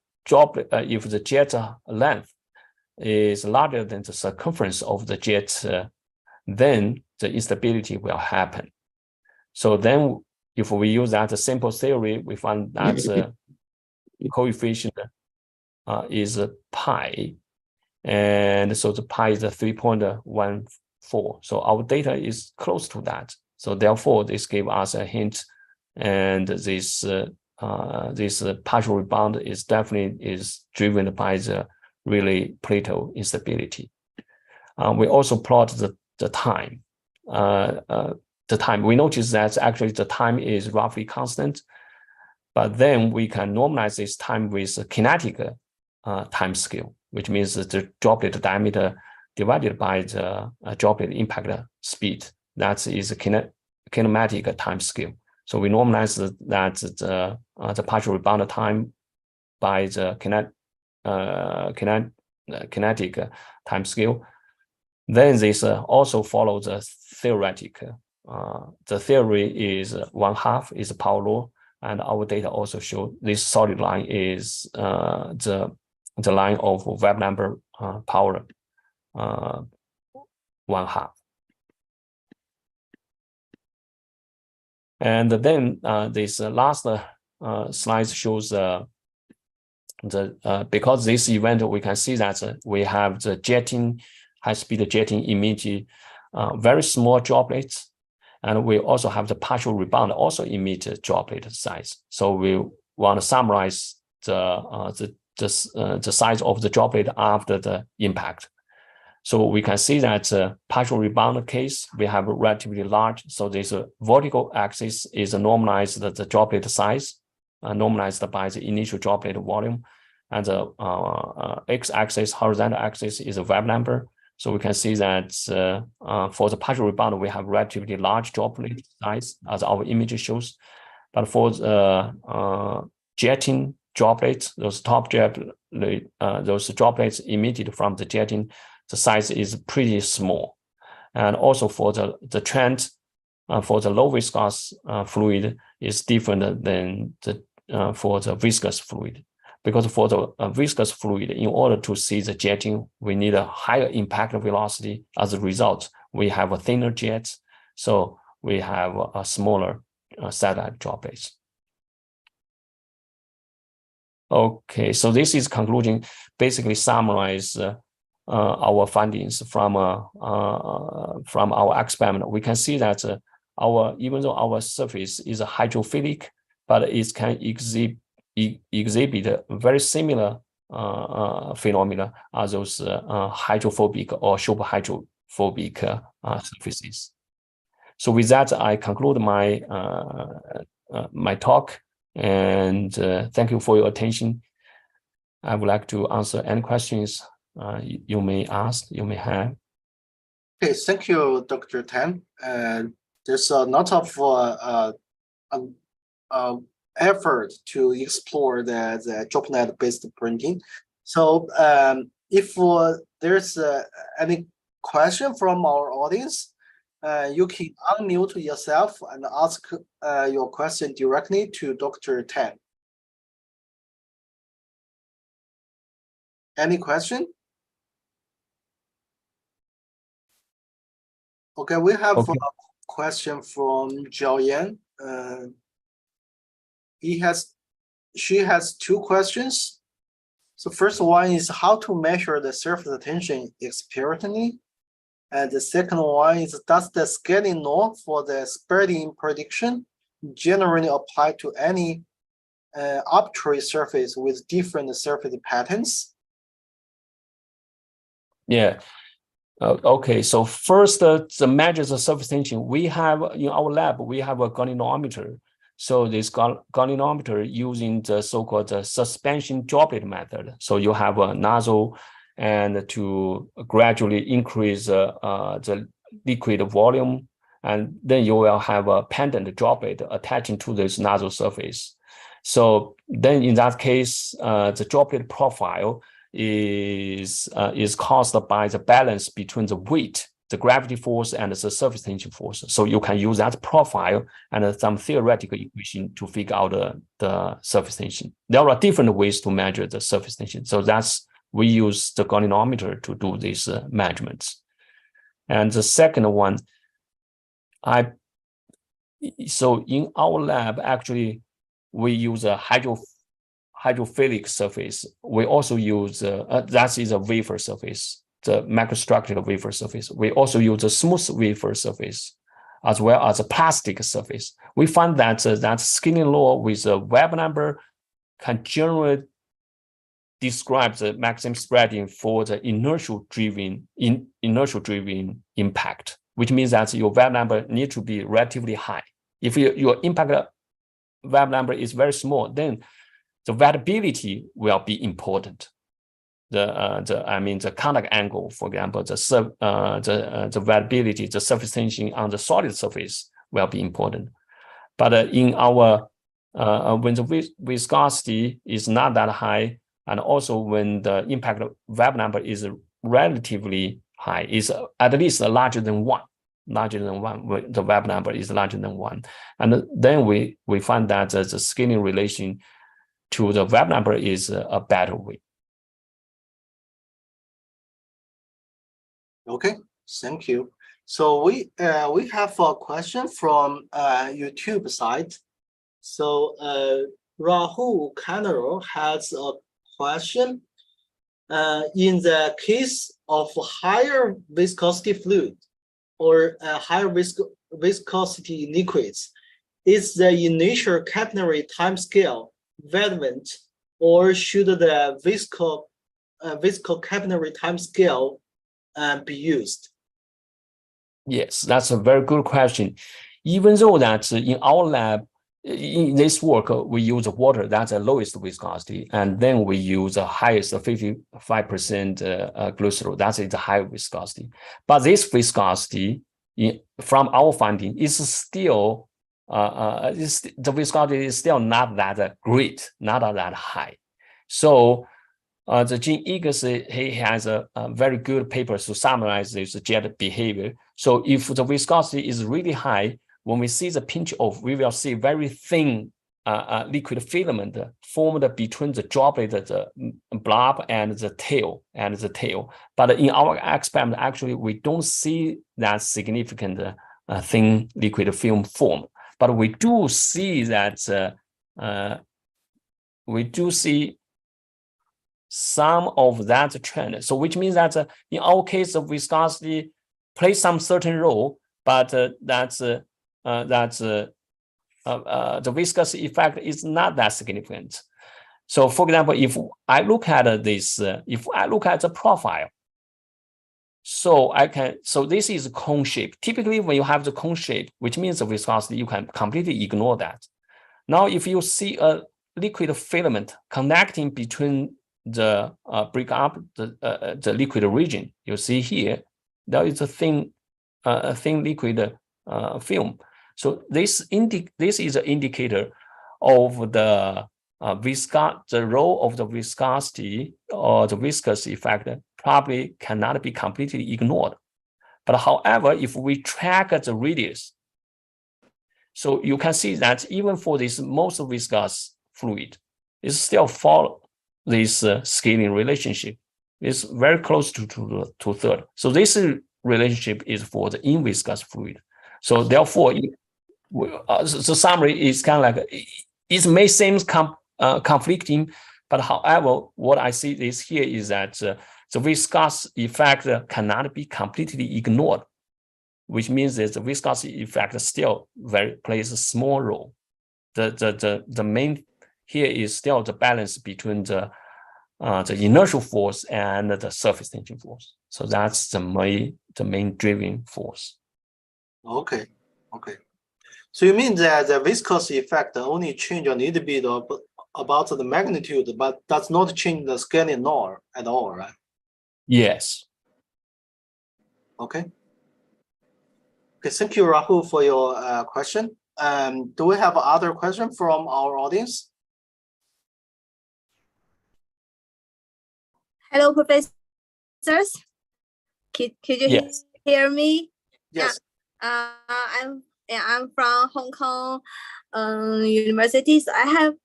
jet length is larger than the circumference of the jet, then the instability will happen. So then, if we use that simple theory, we find that coefficient is pi. And so the pi is 3.14. So our data is close to that. So therefore, this gave us a hint, and this partial rebound is definitely driven by the Rayleigh plateau instability. We also plot the time. The time, we notice that actually the time is roughly constant, but then we can normalize this time with a kinetic time scale, which means that the droplet diameter divided by the droplet impact speed. That is a kinematic time scale. So we normalize that the partial rebound time by the kinetic time scale. Then this also follows the theoretic. The theory is 1/2 is the power law, and our data also show this solid line is the line of wave number power 1/2. And then this last slide shows because this event, we can see that we have the jetting, high-speed jetting emit very small droplets, and we also have the partial rebound also emit droplet size. So we want to summarize the size of the droplet after the impact. So we can see that partial rebound case, we have relatively large. So this vertical axis is normalized the droplet size, normalized by the initial droplet volume. And the x-axis, horizontal axis is a wave number. So we can see that for the partial rebound, we have relatively large droplet size as our image shows. But for the jetting droplets, those droplets emitted from the jetting, the size is pretty small. And also for the trend for the low viscous fluid is different than for the viscous fluid. Because for the viscous fluid, in order to see the jetting, we need a higher impact velocity. As a result, we have a thinner jet, so we have a smaller satellite droplets. Okay, so this is concluding, basically summarize our findings from our experiment. We can see that even though our surface is hydrophilic, but it can exhibit very similar phenomena as those hydrophobic or superhydrophobic surfaces. So with that, I conclude my my talk, and thank you for your attention. I would like to answer any questions you may ask, you may have. Okay, thank you, Dr. Tan. There's a lot of effort to explore the droplet-based printing. So if there's any question from our audience, you can unmute yourself and ask your question directly to Dr. Tan. Any question? Okay, we have a question from Zhao Yan. She has two questions. So first one is how to measure the surface tension experimentally. And the second one is, does the scaling law for the spreading prediction generally apply to any arbitrary surface with different surface patterns? Yeah. Okay, so first, the measures of surface tension, we have in our lab, we have a galvanometer. So this galvanometer using the so-called suspension droplet method. So you have a nozzle, and to gradually increase the liquid volume, and then you will have a pendant droplet attaching to this nozzle surface. So then in that case, the droplet profile is caused by the balance between the weight, the gravity force, and the surface tension force. So you can use that profile and some theoretical equation to figure out the surface tension. There are different ways to measure the surface tension. So we use the galvanometer to do these measurements. And the second one, so in our lab, actually, we use a hydrophilic surface. We also use, that is a wafer surface, the microstructured wafer surface. We also use a smooth wafer surface, as well as a plastic surface. We find that that scaling law with a wave number can generally describe the maximum spreading for the inertial driven impact, which means that your wave number needs to be relatively high. If your impact wave number is very small, then the variability will be important. the contact angle, for example, the variability, the surface tension on the solid surface will be important. But in our when the viscosity is not that high, and also when the impact Webb number is relatively high, is at least larger than one, the Webb number is larger than 1, and then we find that the scaling relation to the Webb number is a better way. Okay, thank you. So we have a question from YouTube side. So Rahul Kanaro has a question. In the case of higher viscosity fluid or higher viscosity liquids, is the initial capillary time scale relevant, or should the viscocapillary time scale be used? Yes, that's a very good question. Even though that in our lab, in this work, we use water, that's the lowest viscosity, and then we use the highest 55% glycerol, that's the high viscosity. But this viscosity, from our finding, is still, the viscosity is still not that great, not that high. So the Jim Eagles, he has a very good paper to summarize this jet behavior. So if the viscosity is really high, when we see the pinch off, we will see very thin liquid filament formed between the droplet, the blob, and the tail. But in our experiment, actually, we don't see that significant thin liquid film form. But we do see that some of that trend. So which means that in our case, the viscosity plays some certain role, but the viscous effect is not that significant. So for example, if I look at this, if I look at the profile, so this is a cone shape. Typically when you have the cone shape, which means the viscosity, you can completely ignore that. Now, if you see a liquid filament connecting between the break up the liquid region, you see here, there is a thin liquid film. So this is an indicator of the role of the viscosity or the viscous effect probably cannot be completely ignored. But however, if we track the radius, so you can see that even for this most viscous fluid, it still follow this scaling relationship. It's very close to third. So this relationship is for the inviscous fluid. So therefore, the summary is kind of like, it may seem conflicting, but however, what I see is here is that the viscous effect cannot be completely ignored, which means that the viscous effect still plays a small role. The main here is still the balance between the inertial force and the surface tension force. So that's the main driving force. Okay. So you mean that the viscous effect only change a little bit about the magnitude, but does not change the scaling law at all, right? Yes. Okay. Thank you, Rahul, for your question. Do we have other question from our audience? Hello, professors. Could you hear me? Yes. I'm from Hong Kong University. So I have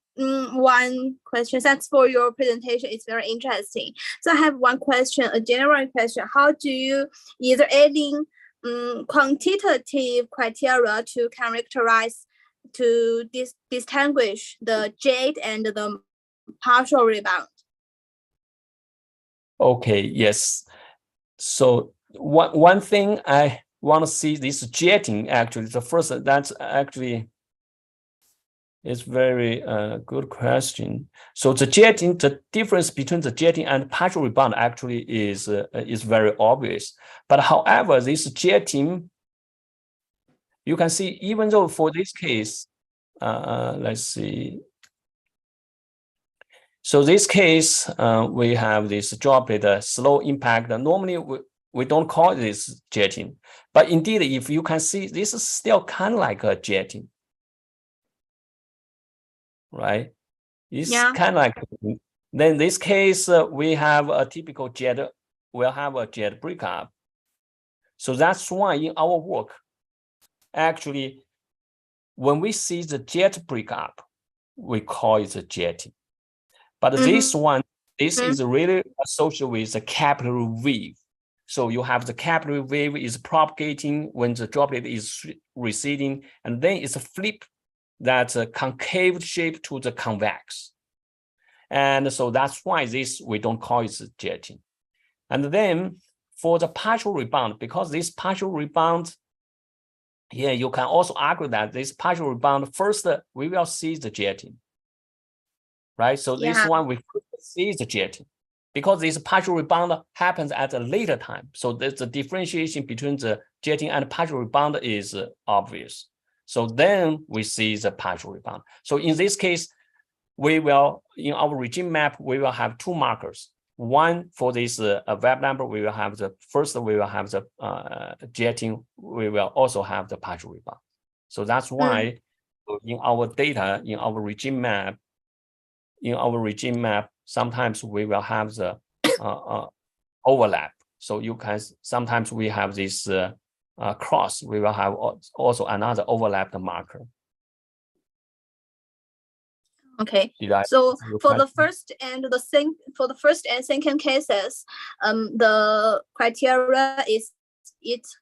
one question. Thanks for your presentation. It's very interesting. So I have one question, a general question. How do you either adding quantitative criteria to characterize, to distinguish the jet and the partial rebound? Okay, yes. So one thing I want to see this jetting, actually, the first, that's actually is very good question. So the jetting, the difference between the jetting and partial rebound actually is very obvious. But however, this jetting, you can see, even though for this case, let's see. So this case, we have this droplet slow impact. Normally, we don't call this jetting, but indeed, if you can see, this is still kind of like a jetting, right? It's kind of like. Then this case, we have a typical jet. We'll have a jet breakup. So that's why in our work, actually, when we see the jet breakup, we call it a jetting. But this one, this is really associated with the capillary wave. So you have the capillary wave is propagating when the droplet is receding, and then it's a flip that concave shape to the convex. And so that's why this, we don't call it jetting. And then for the partial rebound, because this partial rebound, here you can also argue that this partial rebound, first we will see the jetting, right? So this one we see the jetting, because this partial rebound happens at a later time. So the differentiation between the jetting and partial rebound is obvious. So then we see the partial rebound. So in this case, we will, in our regime map, we will have two markers. One for this web number, we will have the first, we will have the jetting, we will also have the partial rebound. So that's why in our data, in our regime map, sometimes we will have the overlap. So you can, sometimes we have this cross, we will have also another overlapped marker. Okay, so for the first and second cases, the criteria is it's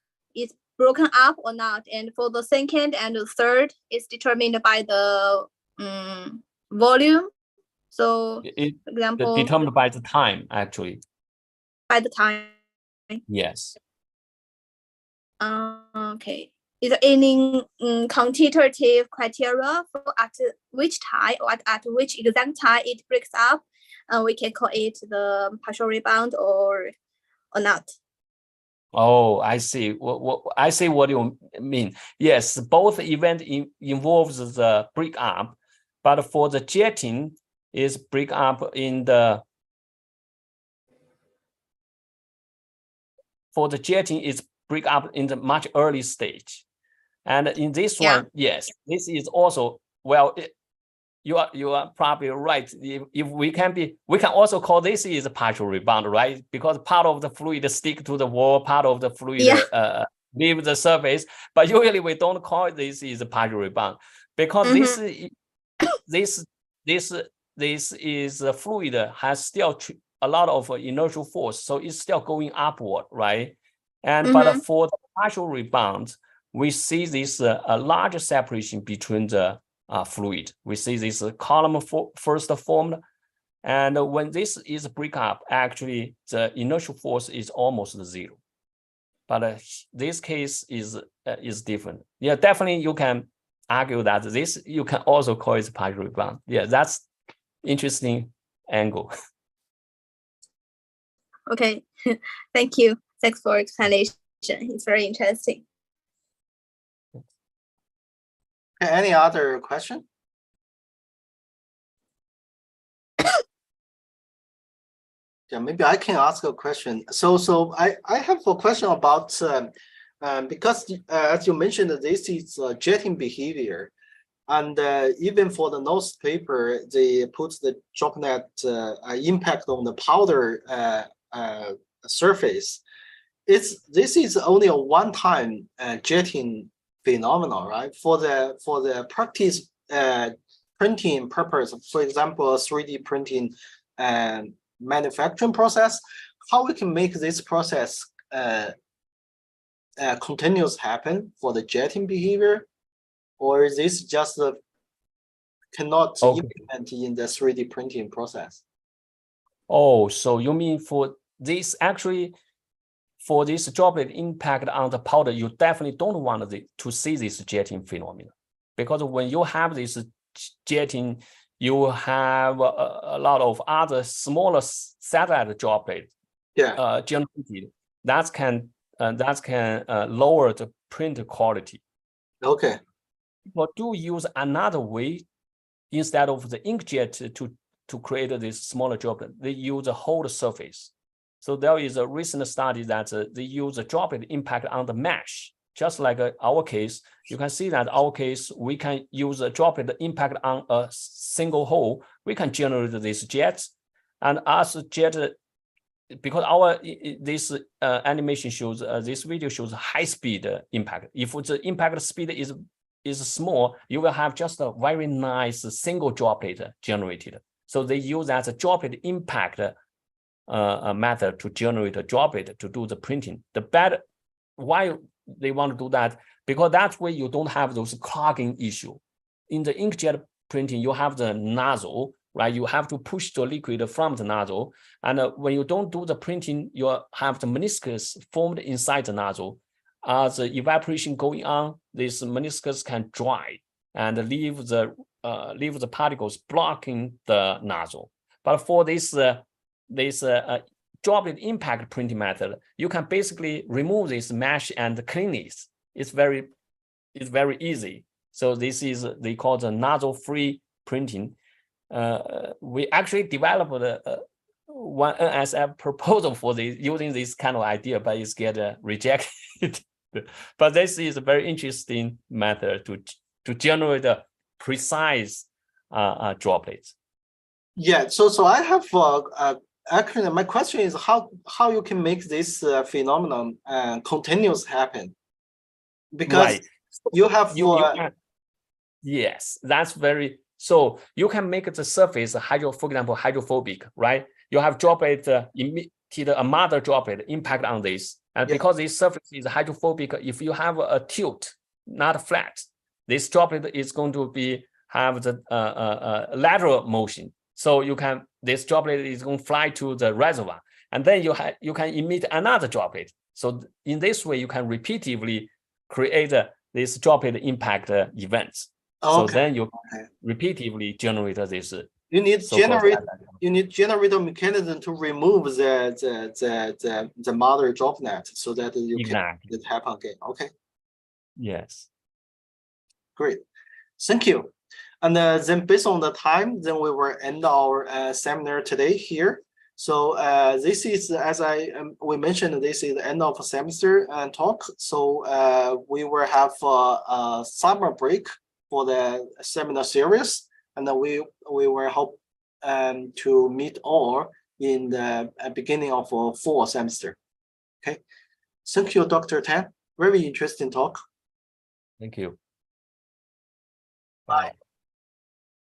broken up or not, and for the second and the third, it's determined by the volume. So, for example, determined by the time, actually. By the time. Yes. Okay. Is there any quantitative criteria for at which time or at which exact time it breaks up? We can call it the partial rebound or not. Oh, I see. I see what you mean. Yes, both event involves the break up, but for the jetting is break up in the. For the jetting is break up in the much early stage. And in this one, yes, this is also, well, you are probably right. If we can also call this is a partial rebound, right? Because part of the fluid stick to the wall, part of the fluid leave the surface. But usually we don't call this is a partial rebound, because this is a fluid has still a lot of inertial force, so it's still going upward, right? And but for the partial rebound, we see this a larger separation between the fluid. We see this column first formed, and when this is break up, actually the inertial force is almost zero. But this case is different. Yeah, definitely you can argue that this you can also call it partial rebound. Yeah, that's interesting angle. Okay, thank you. Thanks for explanation. It's very interesting. Any other question? Yeah, maybe I can ask a question. So I have a question about because as you mentioned, this is jetting behavior, and even for the nose paper, they put the droplet impact on the powder surface. This is only a one-time jetting phenomenon, right? For the practice printing purpose, for example, 3D printing and manufacturing process, how we can make this process continuous happen for the jetting behavior, or is this just cannot implement in the 3D printing process? Oh, so you mean for this actually? For this droplet impact on the powder, you definitely don't want to see this jetting phenomenon, because when you have this jetting, you have a lot of other smaller satellite droplet generated that can lower the print quality. Okay. But do use another way instead of the inkjet to create this smaller droplet, they use a whole surface. So there is a recent study that they use a droplet impact on the mesh. Just like our case, you can see that our case, we can use a droplet impact on a single hole. We can generate these jets. And as jet, because this animation shows, this video shows high speed impact. If the impact speed is small, you will have just a very nice single droplet generated. So they use that droplet impact method to generate a droplet to do the printing. Why they want to do that? Because that way you don't have those clogging issue. In the inkjet printing, you have the nozzle, right? You have to push the liquid from the nozzle. And when you don't do the printing, you have the meniscus formed inside the nozzle. As the evaporation going on, this meniscus can dry and leave the particles blocking the nozzle. But for this droplet impact printing method, you can basically remove this mesh and clean it. It's very easy. So this is they call the nozzle-free printing. We actually developed one NSF proposal for this using this kind of idea, but it's get rejected. But this is a very interesting method to generate a precise droplets. Yeah. So I have actually my question is how you can make this phenomenon continuous happen, because Right. you have yes, that's very. So you can make the surface for example, hydrophobic, right? You have droplet emitted a mother droplet impact on this, and because this surface is hydrophobic, if you have a tilt, not flat, this droplet is going to have the lateral motion. So this droplet is going to fly to the reservoir, and then you can emit another droplet. So in this way, you can repeatedly create this droplet impact events. So then you repeatedly generate this. You need generator mechanism to remove the mother droplet so that you can it happen again. Okay. Yes. Great. Thank you. And then based on the time, then we will end our seminar today here. So this is, as we mentioned, this is the end of semester talk. So we will have a summer break for the seminar series, and then we will hope to meet all in the beginning of fall semester. Okay. Thank you, Dr. Tan. Very interesting talk. Thank you. Bye.